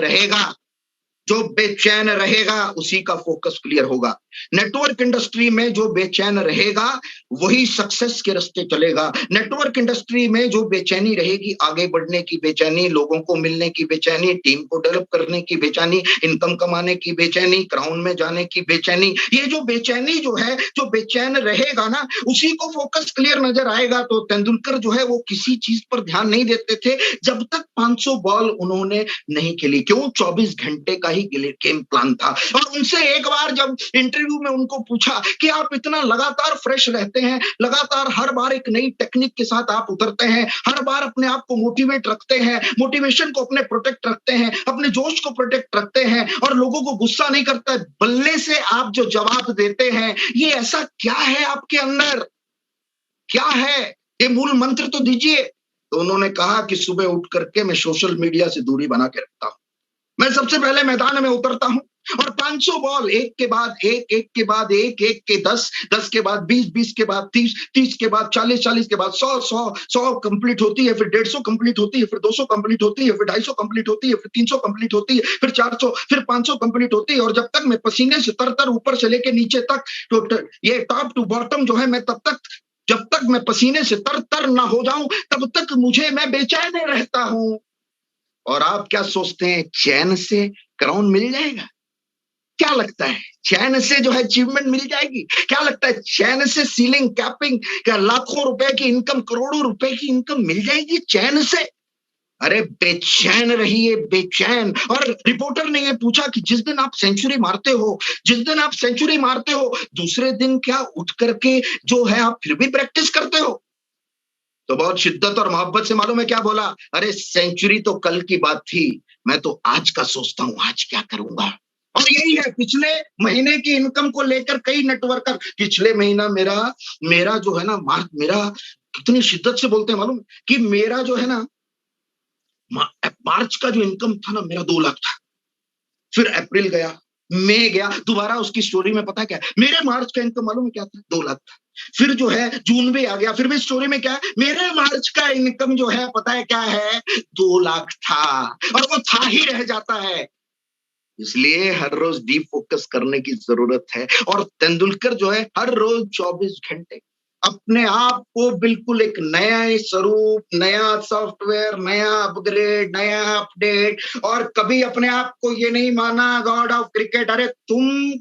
रहेगा, उसी का फोकस क्लियर होगा। नेटवर्क इंडस्ट्री में जो बेचैन रहेगा वही सक्सेस के रास्ते चलेगा। नेटवर्क इंडस्ट्री में जो बेचैनी रहेगी, आगे बढ़ने की बेचैनी, लोगों को मिलने की बेचैनी, टीम को डेवलप करने की बेचैनी, इनकम कमाने की बेचैनी, क्राउन में जाने की बेचैनी, ये जो बेचैनी जो है, जो बेचैन रहेगा ना, उसी को फोकस क्लियर नजर आएगा। तो तेंदुलकर जो है वो किसी चीज पर ध्यान नहीं देते थे जब तक 500 बॉल उन्होंने नहीं खेली। क्यों? 24 घंटे का ही गेम प्लान था। और उनसे एक बार जब इंटरव्यू में उनको पूछा कि आप इतना लगातार फ्रेश रहते हैं, लगातार हर बार एक नई टेक्निक के साथ आप उतरते हैं, हर बार अपने आप को मोटिवेट रखते हैं, मोटिवेशन को अपने प्रोटेक्ट रखते हैं, अपने जोश को प्रोटेक्ट रखते हैं और लोगों को गुस्सा नहीं करता, बल्ले से आप जो जवाब देते हैं, ये ऐसा क्या है आपके अंदर, क्या है ये मूल मंत्र तो दीजिए। तो उन्होंने कहा कि सुबह उठ करके मैं सोशल मीडिया से दूरी बना के रखता हूं, मैं सबसे पहले मैदान में उतरता हूं और 500 बॉल एक के बाद एक, एक के बाद एक, एक के 10, 10 के बाद 20, 20 के बाद 30, 30 के बाद 40, 40 के बाद 100, 100, 100 कंप्लीट होती है, फिर 150 कंप्लीट होती है, फिर 200 कंप्लीट होती है, फिर 250 कंप्लीट होती है, फिर 300 कंप्लीट होती है, फिर 400, फिर 500 कंप्लीट होती है। और जब तक मैं पसीने से तर ऊपर से लेके नीचे तक, तो ये टॉप टू बॉटम जो है, मैं तब तक, जब तक मैं पसीने से तर ना हो जाऊं, तब तक मैं बेचैन रहता हूं। और आप क्या सोचते हैं, चैन से क्राउन मिल जाएगा? क्या लगता है चैन से जो है अचीवमेंट मिल जाएगी? क्या लगता है चैन से सीलिंग कैपिंग, क्या लाखों रुपए की इनकम, करोड़ों रुपए की इनकम मिल जाएगी चैन से? अरे बेचैन रहिए, बेचैन। और रिपोर्टर ने ये पूछा कि जिस दिन आप सेंचुरी मारते हो, दूसरे दिन क्या उठ करके जो है आप फिर भी प्रैक्टिस करते हो? तो बहुत शिद्दत और मोहब्बत से मालूम है क्या बोला, अरे सेंचुरी तो कल की बात थी, मैं तो आज का सोचता हूं, आज क्या करूंगा। और यही है, पिछले महीने की इनकम को लेकर कई नेटवर्कर, पिछले महीना मेरा जो है ना, मेरा कितनी शिद्दत से बोलते हैं मालूम कि मेरा जो है ना मार्च का जो इनकम था ना, मेरा 2 लाख था। फिर अप्रैल गया, मई गया, दोबारा उसकी स्टोरी में पता क्या है, मेरे मार्च का इनकम मालूम है क्या था? 2 लाख था। फिर जो है जून भी आ गया, फिर भी स्टोरी में क्या है, मेरे मार्च का इनकम जो है पता है क्या है? 2 लाख था, और वो था ही रह जाता है। इसलिए हर रोज डीप फोकस करने की जरूरत है। और तेंदुलकर जो है हर रोज 24 घंटे अपने आप को बिल्कुल एक नया स्वरूप, नया सॉफ्टवेयर, नया अपग्रेड, नया अपडेट, और कभी अपने आप को ये नहीं माना गॉड ऑफ क्रिकेट। अरे तुम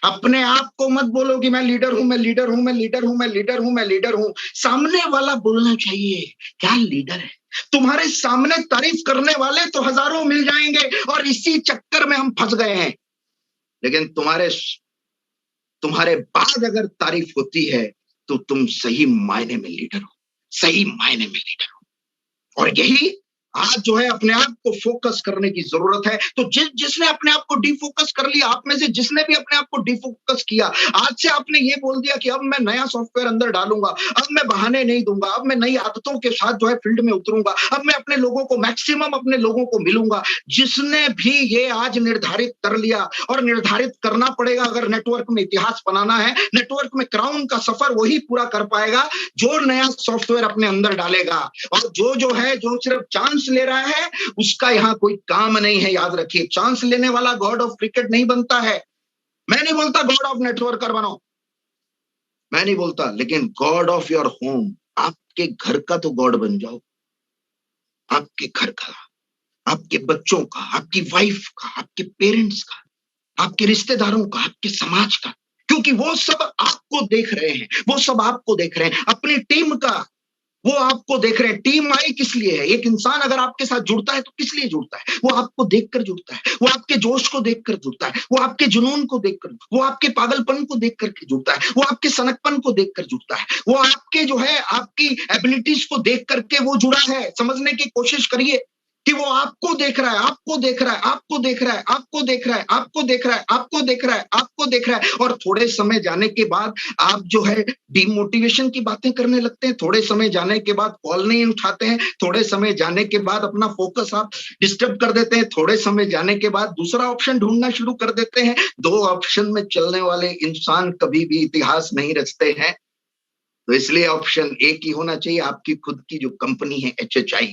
अपने आप को मत बोलो कि मैं लीडर हूं, मैं लीडर हूं, मैं लीडर हूं, मैं लीडर हूं, मैं लीडर हूं। सामने वाला बोलना चाहिए क्या लीडर है। तुम्हारे सामने तारीफ करने वाले तो हजारों मिल जाएंगे और इसी चक्कर में हम फंस गए हैं। लेकिन तुम्हारे बाद अगर तारीफ होती है तो तुम सही मायने में लीडर हो, सही मायने में लीडर हो। और यही आज जो है अपने आप को फोकस करने की जरूरत है। तो जिसने अपने आप को डिफोकस कर लिया, आप में से जिसने भी अपने आप को डिफोकस किया, आज से आपने ये बोल दिया कि अब मैं नया सॉफ्टवेयर अंदर डालूंगा, अब मैं बहाने नहीं दूंगा, अब मैं नई आदतों के साथ जो है फील्ड में उतरूंगा, अब मैं अपने लोगों को मैक्सिमम अपने लोगों को मिलूंगा। जिसने भी ये आज निर्धारित कर लिया, और निर्धारित करना पड़ेगा अगर नेटवर्क में इतिहास बनाना है, नेटवर्क में क्राउन का सफर वही पूरा कर पाएगा जो नया सॉफ्टवेयर अपने अंदर डालेगा। और जो है जो सिर्फ चांस ले रहा है, उसका यहां कोई काम नहीं है। याद रखिए, चांस लेने वाला गॉड ऑफ क्रिकेट नहीं बनता है। मैं नहीं बोलता गॉड ऑफ नेटवर्कर बनो, मैं नहीं बोलता, लेकिन गॉड ऑफ योर होम, आपके घर का तो गॉड बन जाओ। आपके घर का, आपके बच्चों का, आपकी वाइफ का, आपके पेरेंट्स का, आपके रिश्तेदारों का, आपके समाज का, क्योंकि वो सब आपको देख रहे हैं, वो सब आपको देख रहे हैं। अपनी टीम का वो आपको देख रहे हैं। टीम आई किस लिए है? एक इंसान अगर आपके साथ जुड़ता है तो किस लिए जुड़ता है? वो आपको देखकर जुड़ता है, वो आपके जोश को देखकर जुड़ता है, वो आपके जुनून को देखकर, वो आपके पागलपन को देख करके जुड़ता है, वो आपके सनकपन को देख कर जुड़ता है, वो आपके जो है आपकी एबिलिटीज को देख करके वो जुड़ा है। समझने की कोशिश करिए कि वो आपको देख रहा है, आपको देख रहा है, आपको देख रहा है, आपको देख रहा है, आपको देख रहा है, आपको देख रहा है, आपको देख रहा है। और थोड़े समय जाने के बाद आप जो है डिमोटिवेशन की बातें करने लगते हैं, थोड़े समय जाने के बाद कॉल नहीं उठाते हैं, थोड़े समय जाने के बाद अपना फोकस आप डिस्टर्ब कर देते हैं, थोड़े समय जाने के बाद दूसरा ऑप्शन ढूंढना शुरू कर देते हैं। दो ऑप्शन में चलने वाले इंसान कभी भी इतिहास नहीं रचते हैं। तो इसलिए ऑप्शन एक ही होना चाहिए, आपकी खुद की जो कंपनी है HHI।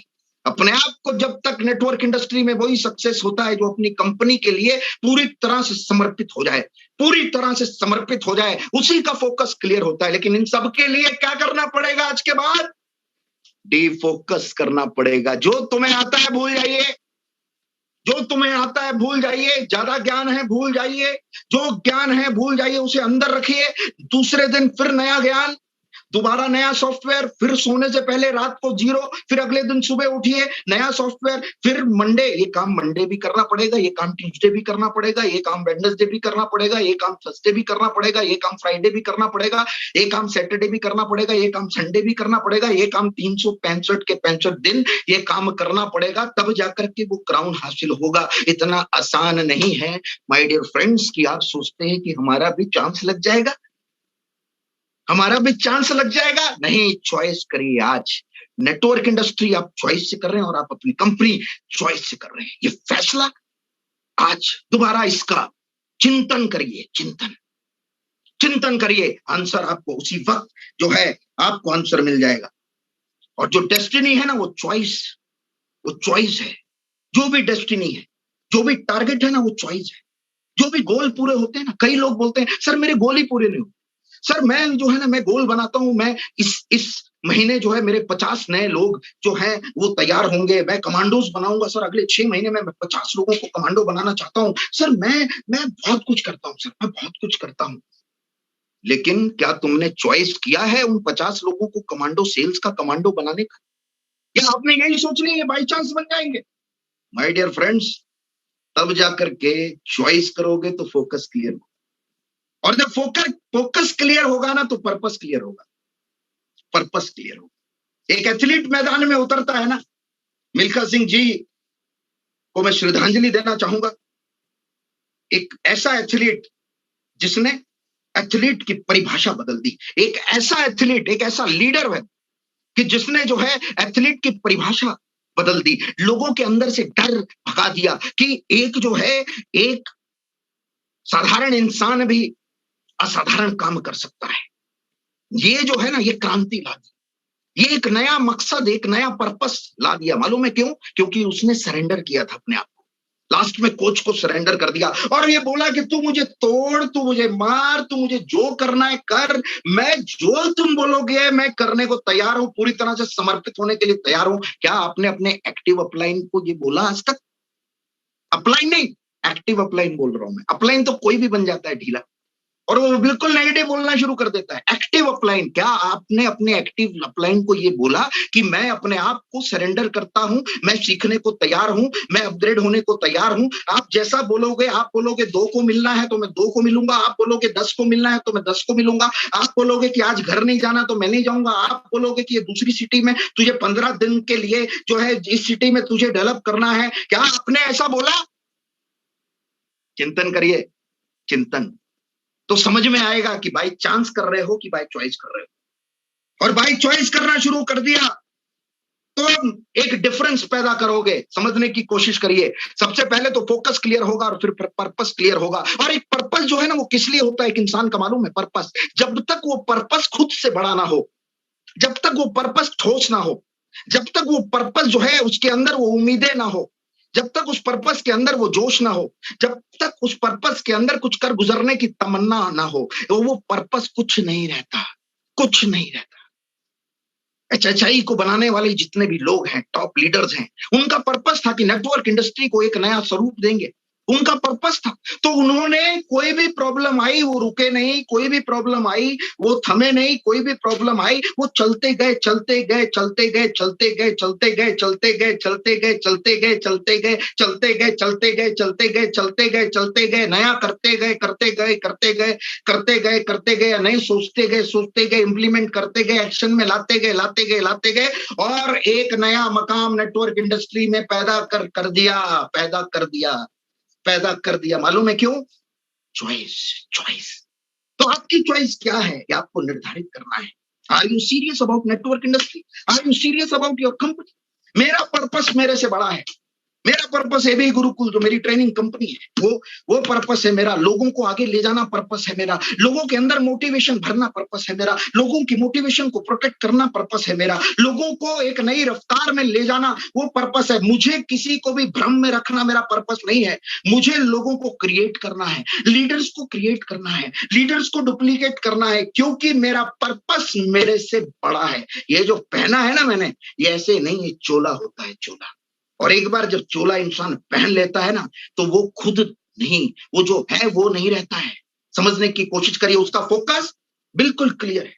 अपने आप को जब तक नेटवर्क इंडस्ट्री में वही सक्सेस होता है जो अपनी कंपनी के लिए पूरी तरह से समर्पित हो जाए, पूरी तरह से समर्पित हो जाए, उसी का फोकस क्लियर होता है। लेकिन इन सब के लिए क्या करना पड़ेगा? आज के बाद डिफोकस करना पड़ेगा। जो तुम्हें आता है भूल जाइए, जो तुम्हें आता है भूल जाइए, ज्यादा ज्ञान है भूल जाइए, जो ज्ञान है भूल जाइए, उसे अंदर रखिए। दूसरे दिन फिर नया ज्ञान, दोबारा नया सॉफ्टवेयर, फिर सोने से पहले रात को 0, फिर अगले दिन सुबह उठिए नया सॉफ्टवेयर, फिर मंडे, ये काम मंडे भी करना पड़ेगा, ये काम ट्यूसडे भी करना पड़ेगा, ये काम वेडनेसडे भी करना पड़ेगा, ये काम थर्सडे भी करना पड़ेगा, ये काम फ्राइडे भी करना पड़ेगा, ये काम सैटरडे भी करना पड़ेगा, ये काम संडे भी करना पड़ेगा, ये काम 365 के 65 दिन ये काम करना पड़ेगा, तब जाकर के वो क्राउन हासिल होगा। इतना आसान नहीं है माय डियर फ्रेंड्स कि आप सोचते हैं कि हमारा भी चांस लग जाएगा, हमारा भी चांस लग जाएगा। नहीं, चॉइस करिए। आज नेटवर्क इंडस्ट्री आप चॉइस से कर रहे हैं और आप अपनी कंपनी चॉइस से कर रहे हैं। ये फैसला आज दोबारा इसका चिंतन करिए, चिंतन करिए। आंसर आपको उसी वक्त जो है आपको आंसर मिल जाएगा। और जो डेस्टिनी है ना, वो चॉइस है। जो भी डेस्टिनी है, जो भी टारगेट है ना, वो चॉइस है। जो भी गोल पूरे होते हैं ना, कई लोग बोलते हैं सर मेरे गोल ही पूरे नहीं होते। सर मैं जो है ना, मैं गोल बनाता हूं, मैं इस महीने जो है मेरे 50 नए लोग जो हैं वो तैयार होंगे, मैं कमांडोज बनाऊंगा सर, अगले 6 महीने में मैं 50 लोगों को कमांडो बनाना चाहता हूं। सर मैं बहुत कुछ करता हूं, सर मैं बहुत कुछ करता हूं। लेकिन क्या तुमने चॉइस किया है उन 50 लोगों को कमांडो सेल्स का कमांडो बनाने का? या आपने यही सोच लिया बाई चांस बन जाएंगे? माय डियर फ्रेंड्स, तब जाकर के चॉइस करोगे तो फोकस क्लियर होगा, और जब फोकस क्लियर होगा ना तो पर्पस क्लियर होगा, पर्पस क्लियर होगा। एक एथलीट मैदान में उतरता है ना, मिल्खा सिंह जी को मैं श्रद्धांजलि देना चाहूंगा। एक ऐसा एथलीट जिसने एथलीट की परिभाषा बदल दी, एक ऐसा एथलीट, एक ऐसा लीडर है कि जिसने जो है एथलीट की परिभाषा बदल दी, लोगों के अंदर से डर भगा दिया कि एक जो है एक साधारण इंसान भी असाधारण काम कर सकता है। ये जो है ना, ये क्रांति ला दी, ये एक नया मकसद, एक नया पर्पस ला दिया। मालूम है क्यों? क्योंकि उसने सरेंडर किया था अपने आप को, लास्ट में कोच को सरेंडर कर दिया और ये बोला कि तू मुझे तोड़, तू मुझे मार, तू मुझे जो करना है कर, मैं जो तुम बोलोगे मैं करने को तैयार हूं, पूरी तरह से समर्पित होने के लिए तैयार हूं। क्या आपने अपने एक्टिव अपलाइन को ये बोला आज तक? अपलाइन नहीं, एक्टिव अपलाइन बोल रहा हूं मैं। अपलाइन तो कोई भी बन जाता है ढीला, और वो बिल्कुल नेगेटिव बोलना शुरू कर देता है। एक्टिव अपलाइन, क्या आपने अपने एक्टिव अपलाइन को ये बोला कि मैं अपने आप को सरेंडर करता हूं, मैं सीखने को तैयार हूं, मैं अपग्रेड होने को तैयार हूं। आप जैसा बोलोगे, आप बोलोगे 2 को मिलना है तो मैं 2 को मिलूंगा, आप बोलोगे 10 को मिलना है तो मैं 10 को मिलूंगा, आप बोलोगे कि आज घर नहीं जाना तो मैं नहीं जाऊंगा, आप बोलोगे कि ये दूसरी सिटी में तुझे 15 दिन के लिए जो है इस सिटी में तुझे डेवलप करना है। क्या आपने ऐसा बोला? चिंतन करिए, चिंतन, तो समझ में आएगा कि बाई चांस कर रहे हो कि बाई चॉइस कर रहे हो। और बाई चॉइस करना शुरू कर दिया तो एक डिफरेंस पैदा करोगे। समझने की कोशिश करिए। सबसे पहले तो फोकस क्लियर होगा और फिर पर्पस क्लियर होगा। और एक पर्पस जो है ना, वो किस लिए होता है एक इंसान का मालूम है? पर्पस, जब तक वो पर्पस खुद से बड़ा ना हो, जब तक वो पर्पस ठोस ना हो, जब तक वो पर्पस जो है उसके अंदर वो उम्मीदें ना हो, जब तक उस पर्पस के अंदर वो जोश ना हो, जब तक उस पर्पस के अंदर कुछ कर गुजरने की तमन्ना ना हो, तो वो पर्पस कुछ नहीं रहता, कुछ नहीं रहता। एचएचआई को बनाने वाले जितने भी लोग हैं, टॉप लीडर्स हैं, उनका पर्पस था कि नेटवर्क इंडस्ट्री को एक नया स्वरूप देंगे, उनका पर्पस था। तो उन्होंने कोई भी प्रॉब्लम आई वो रुके नहीं, कोई भी प्रॉब्लम आई वो थमे नहीं, कोई भी प्रॉब्लम आई वो चलते गए, चलते गए, चलते गए, चलते गए, चलते गए, चलते गए, चलते गए, चलते गए, चलते गए, चलते गए, चलते गए, चलते गए, चलते गए, चलते गए, नया करते गए, करते गए, करते गए, करते गए, करते गए, नए सोचते गए, सोचते गए, इंप्लीमेंट करते गए, एक्शन में लाते गए, लाते गए, लाते गए, और एक नया मकाम नेटवर्क इंडस्ट्री में पैदा कर दिया, पैदा कर दिया, पैदा कर दिया। मालूम है क्यों? Choice, choice. तो आपकी चॉइस क्या है ये आपको निर्धारित करना है। Are you serious about network industry? Are you serious about your company? मेरा पर्पस मेरे से बड़ा है। मेरा पर्पस है भी गुरुकुल जो मेरी ट्रेनिंग कंपनी है, वो पर्पस है मेरा। लोगों को आगे ले जाना पर्पस है मेरा। लोगों के अंदर मोटिवेशन भरना पर्पस है मेरा। लोगों की मोटिवेशन को प्रोटेक्ट करना पर्पस है मेरा। लोगों को एक नई रफ्तार में ले जाना वो पर्पस है। मुझे किसी को भी भ्रम में रखना मेरा पर्पस नहीं है। मुझे लोगों को क्रिएट करना है, लीडर्स को क्रिएट करना है, लीडर्स को डुप्लीकेट करना है, क्योंकि मेरा पर्पस मेरे से बड़ा है। ये जो पहना है ना मैंने, ये ऐसे नहीं, ये चोला होता है, चोला। और एक बार जब चोला इंसान पहन लेता है ना, तो वो खुद नहीं, वो जो है वो नहीं रहता है। समझने की कोशिश करिए। उसका फोकस बिल्कुल क्लियर है,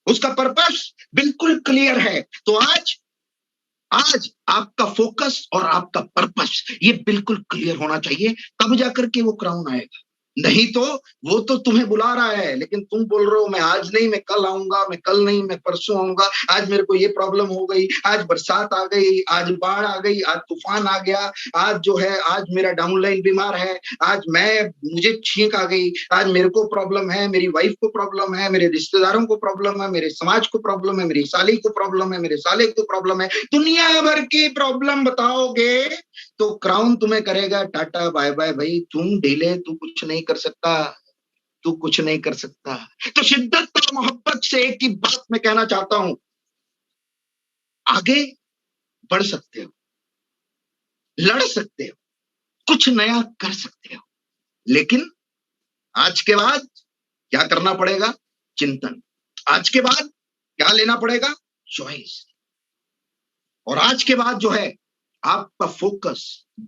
उसका पर्पस बिल्कुल क्लियर है। तो आज आपका फोकस और आपका पर्पस ये बिल्कुल क्लियर होना चाहिए, तब जाकर के वो क्राउन आएगा। नहीं तो वो तो तुम्हें बुला रहा है, लेकिन तुम बोल रहे हो मैं आज नहीं, मैं कल आऊंगा, मैं कल नहीं, मैं परसों आऊंगा, आज मेरे को ये प्रॉब्लम हो गई, आज बरसात आ गई, आज बाढ़ आ गई, आज तूफान आ गया, आज जो है, आज मेरा डाउनलाइन बीमार है, आज मुझे छींक आ गई, आज मेरे को प्रॉब्लम है, मेरी वाइफ को प्रॉब्लम है, मेरे रिश्तेदारों को प्रॉब्लम है, मेरे समाज को प्रॉब्लम है, मेरी साली को प्रॉब्लम है, मेरे साले को प्रॉब्लम है। दुनिया भर की प्रॉब्लम बताओगे तो क्राउन तुम्हें करेगा टाटा बाय बाय। भाई तुम ढीले, तू कुछ नहीं कर सकता, तू कुछ नहीं कर सकता। तो शिद्दत और मोहब्बत से एक ही बात मैं कहना चाहता हूं, आगे बढ़ सकते हो, लड़ सकते हो, कुछ नया कर सकते हो, लेकिन आज के बाद क्या करना पड़ेगा? चिंतन। आज के बाद क्या लेना पड़ेगा? चॉइस। और आज के बाद जो है आपका फोकस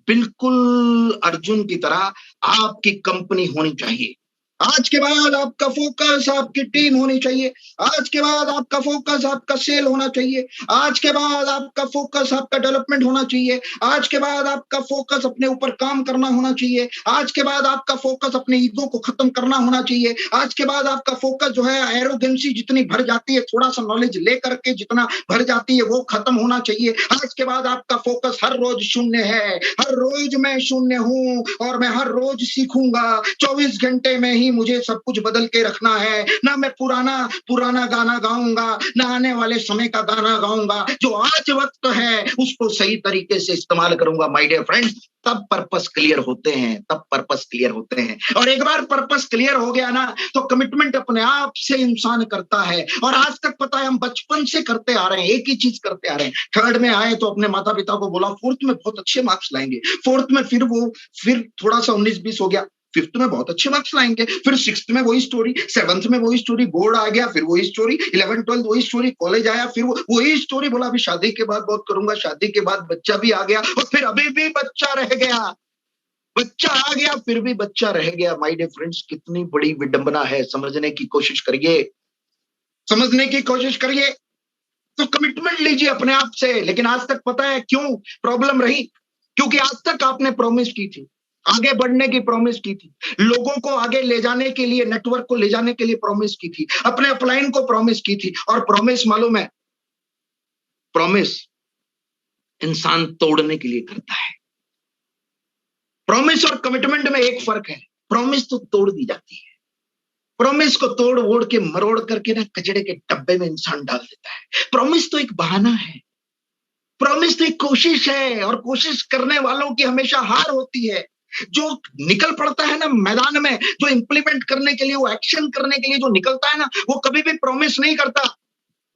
बिल्कुल अर्जुन की तरह आपकी कंपनी होनी चाहिए। आज के बाद आपका फोकस आपकी टीम होनी चाहिए। आज के बाद आपका फोकस आपका सेल होना चाहिए। आज के बाद आपका फोकस आपका डेवलपमेंट होना चाहिए। आज के बाद आपका फोकस अपने ऊपर काम करना होना चाहिए। आज के बाद आपका फोकस अपने ईगो को खत्म करना होना चाहिए। आज के बाद आपका फोकस जो है, एरोगेंसी जितनी भर जाती है, थोड़ा सा नॉलेज लेकर के जितना भर जाती है, वो खत्म होना चाहिए। आज के बाद आपका फोकस हर रोज शून्य है, हर रोज मैं शून्य हूं और मैं हर रोज सीखूंगा। 24 घंटे में ही मुझे सब कुछ बदल के रखना है। ना मैं पुराना गाना गाऊंगा, ना आने वाले समय का गाना गाऊंगा। जो आज वक्त है उसको सही तरीके से इस्तेमाल करूंगा। माय डियर फ्रेंड्स, तब पर्पस क्लियर होते हैं, तब पर्पस क्लियर होते हैं। और एक बार पर्पस क्लियर हो गया ना, तो कमिटमेंट अपने आप से इंसान करता है। और आज तक पता है, हम बचपन से करते आ रहे हैं, एक ही चीज करते आ रहे हैं। थर्ड में आए तो अपने माता पिता को बोला फोर्थ में बहुत अच्छे मार्क्स लाएंगे। फोर्थ में फिर थोड़ा सा 19-20 हो गया, फिफ्थ में बहुत अच्छे मार्क्स लाएंगे। फिर सिक्स्थ में वही स्टोरी, सेवंथ में वही स्टोरी, बोर्ड आ गया फिर वही स्टोरी, 11th-12th वही स्टोरी, कॉलेज आया फिर वही स्टोरी। बोला अभी शादी के बाद बहुत करूंगा, शादी के बाद बच्चा भी आ गया और फिर अभी भी बच्चा रह गया। बच्चा आ गया फिर भी बच्चा रह गया। माय डियर फ्रेंड्स, कितनी बड़ी विडंबना है। समझने की कोशिश करिए, समझने की कोशिश करिए। तो कमिटमेंट लीजिए अपने आप से। लेकिन आज तक पता है क्यों प्रॉब्लम रही? क्योंकि आज तक आपने प्रॉमिस की थी, आगे बढ़ने की प्रॉमिस की थी, लोगों को आगे ले जाने के लिए, नेटवर्क को ले जाने के लिए प्रॉमिस की थी, अपने अपलाइन को प्रॉमिस की थी। और प्रॉमिस मालूम है, प्रॉमिस इंसान तोड़ने के लिए करता है। प्रॉमिस और कमिटमेंट में एक फर्क है। प्रॉमिस तो तोड़ दी जाती है, प्रॉमिस को तोड़ वोड़ के मरोड़ करके ना कचड़े के डब्बे में इंसान डाल देता है। प्रॉमिस तो एक बहाना है, प्रॉमिस तो एक कोशिश है, और कोशिश करने वालों की हमेशा हार होती है। जो निकल पड़ता है ना मैदान में, जो इंप्लीमेंट करने के लिए, वो एक्शन करने के लिए जो निकलता है ना, वो कभी भी प्रॉमिस नहीं करता,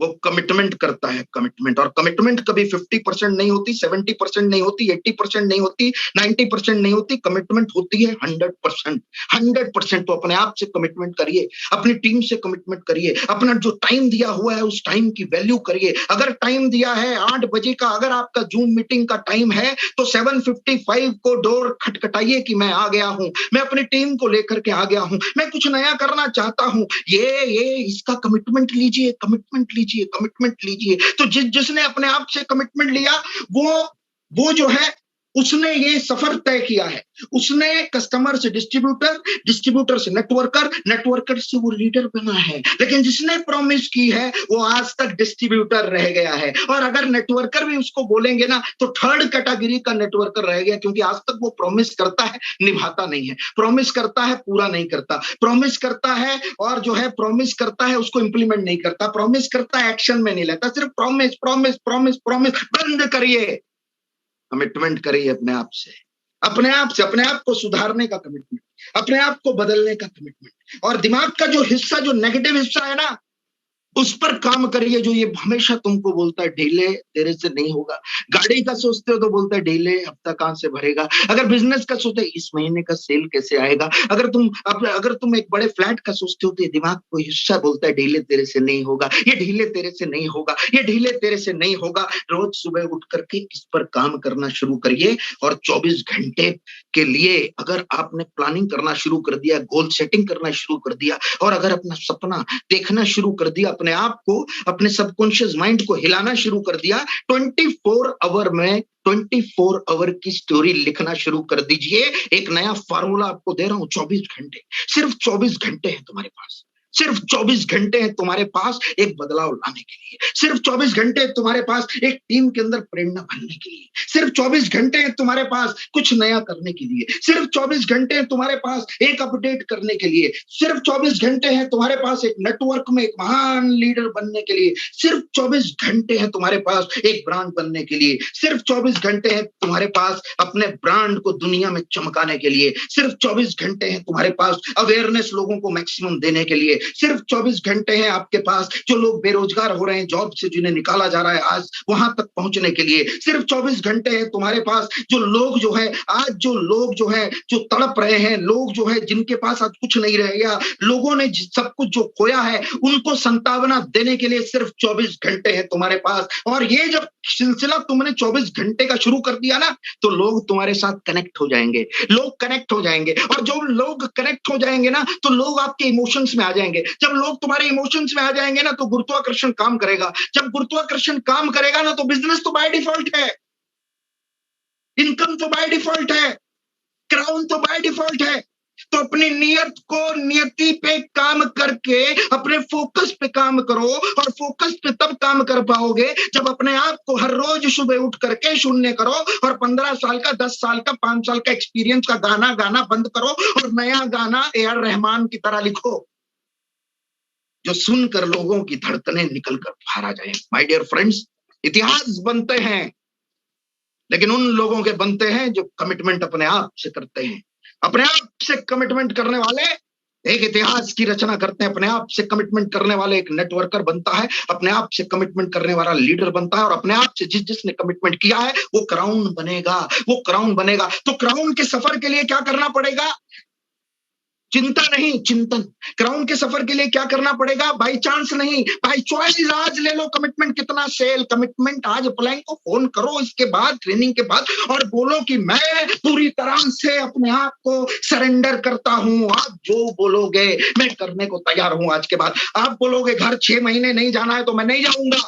वो कमिटमेंट करता है, कमिटमेंट। और कमिटमेंट कभी 50% नहीं होती, 70% नहीं होती, 80% नहीं होती, 90% नहीं होती, कमिटमेंट होती है 100%। 100% तो अपने आप से कमिटमेंट करिए, अपनी टीम से कमिटमेंट करिए, अपना जो टाइम दिया हुआ है उस टाइम की वैल्यू करिए। अगर टाइम दिया है 8 बजे का, अगर आपका जूम मीटिंग का टाइम है तो 7:55 को डोर खटखटाइए कि मैं आ गया हूं, मैं अपनी टीम को लेकर के आ गया हूं, मैं कुछ नया करना चाहता हूं। ये इसका कमिटमेंट लीजिए, कमिटमेंट लीजिए, कमिटमेंट लीजिए। तो जिसने अपने आप से कमिटमेंट लिया वो जो है उसने ये सफर तय किया है। उसने कस्टमर से डिस्ट्रीब्यूटर, डिस्ट्रीब्यूटर से नेटवर्कर, नेटवर्कर से वो लीडर बना है। लेकिन जिसने प्रॉमिस की है वो आज तक डिस्ट्रीब्यूटर रह गया है। और अगर नेटवर्कर भी उसको बोलेंगे ना तो थर्ड कैटेगरी का नेटवर्कर रह गया, क्योंकि आज तक वो प्रॉमिस करता है, निभाता नहीं है। प्रॉमिस करता है, पूरा नहीं करता। प्रॉमिस करता है और जो है प्रॉमिस करता है उसको इंप्लीमेंट नहीं करता। प्रॉमिस करता है, एक्शन में नहीं लेता। सिर्फ प्रॉमिस प्रॉमिस प्रॉमिस प्रॉमिस। बंद करिए, कमिटमेंट करिए अपने आप से, अपने आप को सुधारने का कमिटमेंट, अपने आप को बदलने का कमिटमेंट। और दिमाग का जो हिस्सा, जो नेगेटिव हिस्सा है ना, उस पर काम करिए, जो ये हमेशा तुमको बोलता है ढीले तेरे से नहीं होगा। गाड़ी का सोचते हो तो बोलता है ढीले हफ्ता कहां से भरेगा। अगर बिजनेस का सोचते इस महीने का सेल कैसे आएगा। अगर तुम एक बड़े फ्लैट का सोचते हो तो ये दिमाग को हिस्सा बोलता है ढीले तेरे से नहीं होगा, ये ढीले तेरे से नहीं होगा, ये ढीले तेरे से नहीं होगा। रोज सुबह उठ करके इस पर काम करना शुरू करिए। और 24 घंटे के लिए अगर आपने प्लानिंग करना शुरू कर दिया, गोल सेटिंग करना शुरू कर दिया, और अगर अपना सपना देखना शुरू कर दिया, अपने आप को, अपने सबकॉन्शियस माइंड को हिलाना शुरू कर दिया, 24 आवर में 24 आवर की स्टोरी लिखना शुरू कर दीजिए। एक नया फार्मूला आपको दे रहा हूं, 24 घंटे, सिर्फ 24 घंटे हैं तुम्हारे पास। सिर्फ 24 घंटे हैं तुम्हारे पास एक बदलाव लाने के लिए। सिर्फ 24 घंटे तुम्हारे पास एक टीम के अंदर प्रेरणा भरने के लिए। सिर्फ 24 घंटे हैं तुम्हारे पास कुछ नया करने के लिए। सिर्फ 24 घंटे हैं तुम्हारे पास एक अपडेट करने के लिए। सिर्फ 24 घंटे हैं तुम्हारे पास एक नेटवर्क में एक महान लीडर बनने के लिए। सिर्फ 24 घंटे हैं तुम्हारे पास एक ब्रांड बनने के लिए। सिर्फ 24 घंटे हैं तुम्हारे पास अपने ब्रांड को दुनिया में चमकाने के लिए। सिर्फ 24 घंटे हैं तुम्हारे पास अवेयरनेस लोगों को मैक्सिमम देने के लिए। सिर्फ 24 घंटे हैं आपके पास जो लोग बेरोजगार हो रहे हैं, जॉब से जिन्हें निकाला जा रहा है आज वहां तक पहुंचने के लिए। सिर्फ 24 घंटे हैं तुम्हारे पास जो लोग जो है आज जो तड़प रहे हैं, लोग जो है जिनके पास आज कुछ नहीं रह गया, लोगों ने सब कुछ जो खोया है उनको संतावना देने के लिए सिर्फ 24 घंटे हैं तुम्हारे पास। और ये जब सिलसिला तुमने 24 घंटे का शुरू कर दिया ना तो लोग तुम्हारे साथ कनेक्ट हो जाएंगे, लोग कनेक्ट हो जाएंगे। और जो लोग कनेक्ट हो जाएंगे ना तो लोग आपके इमोशंस में आ जाएंगे। जब लोग तुम्हारे इमोशंस में आ जाएंगे ना तो गुरुत्वाकर्षण काम करेगा। जब गुरुत्वाकर्षण काम करेगा ना तो बिजनेस तो बाय डिफॉल्ट है, इनकम तो बाय डिफॉल्ट है, क्राउन तो बाय डिफॉल्ट है। तो अपनी नियति पे काम करके अपने फोकस पे काम करो। और फोकस पे तब काम कर पाओगे जब अपने आप को हर रोज सुबह उठ करके शून्य करो और 15 साल का, 10 साल का, 5 साल का एक्सपीरियंस का गाना बंद करो और नया गाना ए.आर. रहमान की तरह लिखो जो सुनकर लोगों की धड़कनें निकल कर बाहर आ जाए। माय डियर फ्रेंड्स, इतिहास बनते हैं लेकिन उन लोगों के बनते हैं जो कमिटमेंट अपने आप से करते हैं। अपने आप से कमिटमेंट करने वाले एक इतिहास की रचना करते हैं। अपने आप से कमिटमेंट करने वाले एक नेटवर्कर बनता है, अपने आप से कमिटमेंट करने वाला लीडर बनता है। और अपने आप से जिसने कमिटमेंट किया है वो क्राउन बनेगा, वो क्राउन बनेगा। तो क्राउन के सफर के लिए क्या करना पड़ेगा? चिंता नहीं, चिंतन। क्राउन के सफर के लिए क्या करना पड़ेगा? बाई चांस नहीं, बाई चॉइस। आज ले लो कमिटमेंट। कितना सेल कमिटमेंट आज अप्लाई को फोन करो इसके बाद, ट्रेनिंग के बाद, और बोलो कि मैं पूरी तरह से अपने आप को सरेंडर करता हूं। आप जो बोलोगे मैं करने को तैयार हूं। आज के बाद आप बोलोगे घर 6 महीने नहीं जाना है तो मैं नहीं जाऊंगा।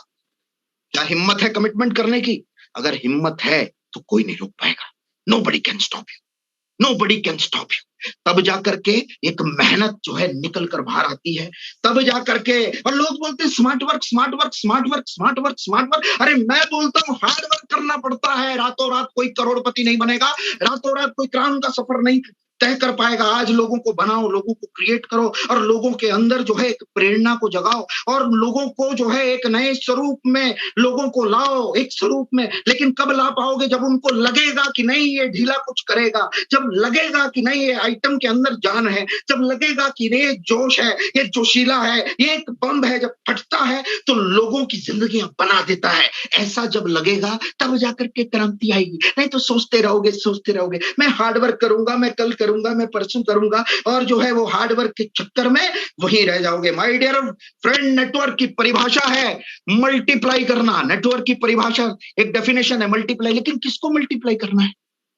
क्या हिम्मत है कमिटमेंट करने की? अगर हिम्मत है तो कोई नहीं रोक पाएगा। Nobody can stop you. Nobody can stop you. तब जाकर के एक मेहनत जो है निकल कर बाहर आती है। तब जाकर के, और लोग बोलते हैं smart work, smart work, smart work, smart work, smart work. अरे मैं बोलता हूँ हार्ड वर्क करना पड़ता है। रातों रात कोई करोड़पति नहीं बनेगा, रातों रात कोई क्राउन का सफर नहीं तय कर पाएगा। आज लोगों को बनाओ, लोगों को क्रिएट करो और लोगों के अंदर जो है एक प्रेरणा को जगाओ और लोगों को जो है एक नए स्वरूप में लोगों को लाओ, एक स्वरूप में। लेकिन कब ला पाओगे? जब उनको लगेगा कि नहीं ये ढीला कुछ करेगा, जब लगेगा कि नहीं ये आइटम के अंदर जान है, जब लगेगा कि ये जोश है, ये जोशीला है, ये एक बम है, जब फटता है तो लोगों की जिंदगियां बना देता है। ऐसा जब लगेगा तब जाकर के क्रांति आएगी। नहीं तो सोचते रहोगे मैं हार्डवर्क करूंगा, मैं कल करूंगा, मैं परसों करूंगा और जो है वो हार्डवर्क के चक्कर में वहीं रह जाओगे। माय डियर फ्रेंड, नेटवर्क की परिभाषा है मल्टीप्लाई करना। नेटवर्क की परिभाषा एक डेफिनेशन है मल्टीप्लाई, लेकिन किसको मल्टीप्लाई करना है?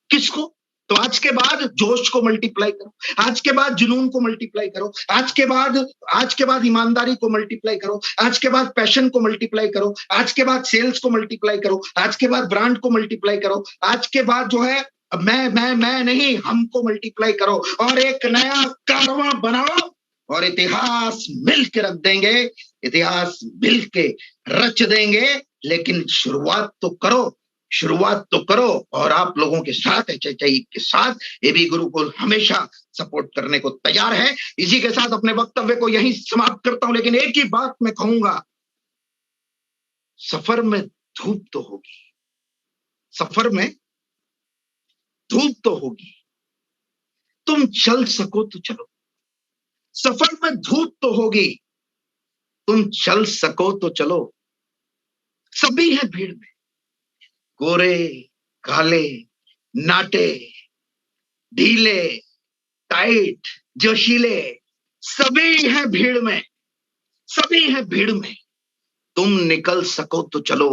किसको? तो आज के बाद जोश को मल्टीप्लाई करो, आज के बाद जुनून को मल्टीप्लाई करो, आज के बाद ईमानदारी को मल्टीप्लाई करो, आज के बाद पैशन को मल्टीप्लाई करो, आज के बाद सेल्स को मल्टीप्लाई करो, आज के बाद ब्रांड को मल्टीप्लाई करो, आज के बाद जो है मैं नहीं, हमको मल्टीप्लाई करो और एक नया कारवां बनाओ और इतिहास मिल के रख देंगे, इतिहास मिल के रच देंगे। लेकिन शुरुआत तो करो और आप लोगों के साथ HHI के साथ एबी गुरुकुल हमेशा सपोर्ट करने को तैयार है। इसी के साथ अपने वक्तव्य को यहीं समाप्त करता हूं, लेकिन एक ही बात मैं कहूंगा, सफर में धूप तो होगी, सफर में धूप तो होगी, तुम चल सको तो चलो। सफर में धूप तो होगी, तुम चल सको तो चलो। सभी है भीड़ में, गोरे काले नाटे ढीले टाइट जोशीले, सभी है भीड़ में, सभी है भीड़ में। तुम निकल सको तो चलो,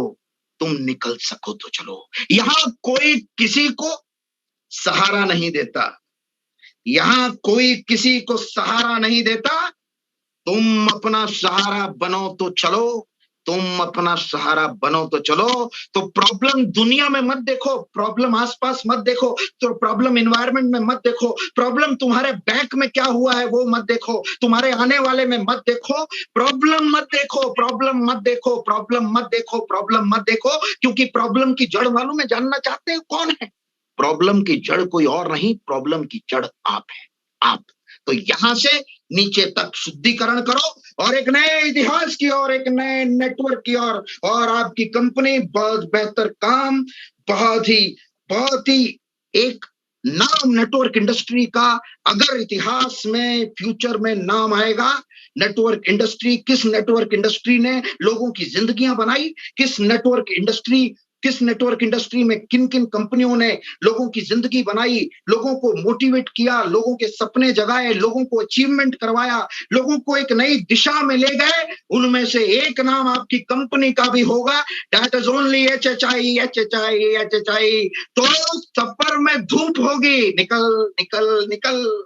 तुम निकल सको तो चलो। यहां कोई किसी को सहारा नहीं देता, यहां कोई किसी को सहारा नहीं देता। तुम अपना सहारा बनो तो चलो, तुम अपना सहारा बनो तो चलो। तो प्रॉब्लम दुनिया में मत देखो, प्रॉब्लम आसपास मत देखो, तो प्रॉब्लम एनवायरनमेंट में मत देखो, प्रॉब्लम तुम्हारे बैंक में क्या हुआ है वो मत देखो, तुम्हारे आने वाले में मत देखो। प्रॉब्लम मत देखो, प्रॉब्लम मत देखो, प्रॉब्लम मत देखो, प्रॉब्लम मत देखो, क्योंकि प्रॉब्लम की जड़ मालूम है? जानना चाहते हो कौन है? प्रॉब्लम की जड़ कोई और नहीं, प्रॉब्लम की जड़ आप है, आप। तो यहां से नीचे तक शुद्धिकरण करो और एक नए इतिहास की ओर, एक नए नेटवर्क की ओर, और आपकी कंपनी बहुत बेहतर काम, बहुत ही एक नाम नेटवर्क इंडस्ट्री का अगर इतिहास में फ्यूचर में नाम आएगा। नेटवर्क इंडस्ट्री, किस नेटवर्क इंडस्ट्री ने लोगों की जिंदगियां बनाई, किस नेटवर्क इंडस्ट्री में किन किन कंपनियों ने लोगों की जिंदगी बनाई, लोगों को मोटिवेट किया, लोगों के सपने जगाए, लोगों को अचीवमेंट करवाया, लोगों को एक नई दिशा में ले गए, उनमें से एक नाम आपकी कंपनी का भी होगा। That is only HHI। तो सफर में धूप होगी, निकल।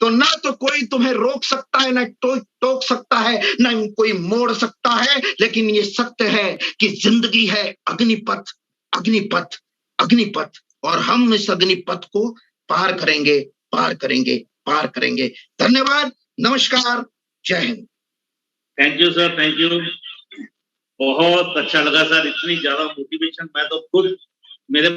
तो ना तो कोई तुम्हें रोक सकता है, ना टोक सकता है, ना कोई मोड़ सकता है। लेकिन ये सत्य है कि जिंदगी है अग्निपथ, अग्निपथ, अग्निपथ, और हम इस अग्निपथ को पार करेंगे, पार करेंगे, पार करेंगे। धन्यवाद, नमस्कार, जय Hind. Thank you sir, thank you. बहुत अच्छा लगा सर, इतनी ज्यादा मोटिवेशन मैं तो खुद मेरे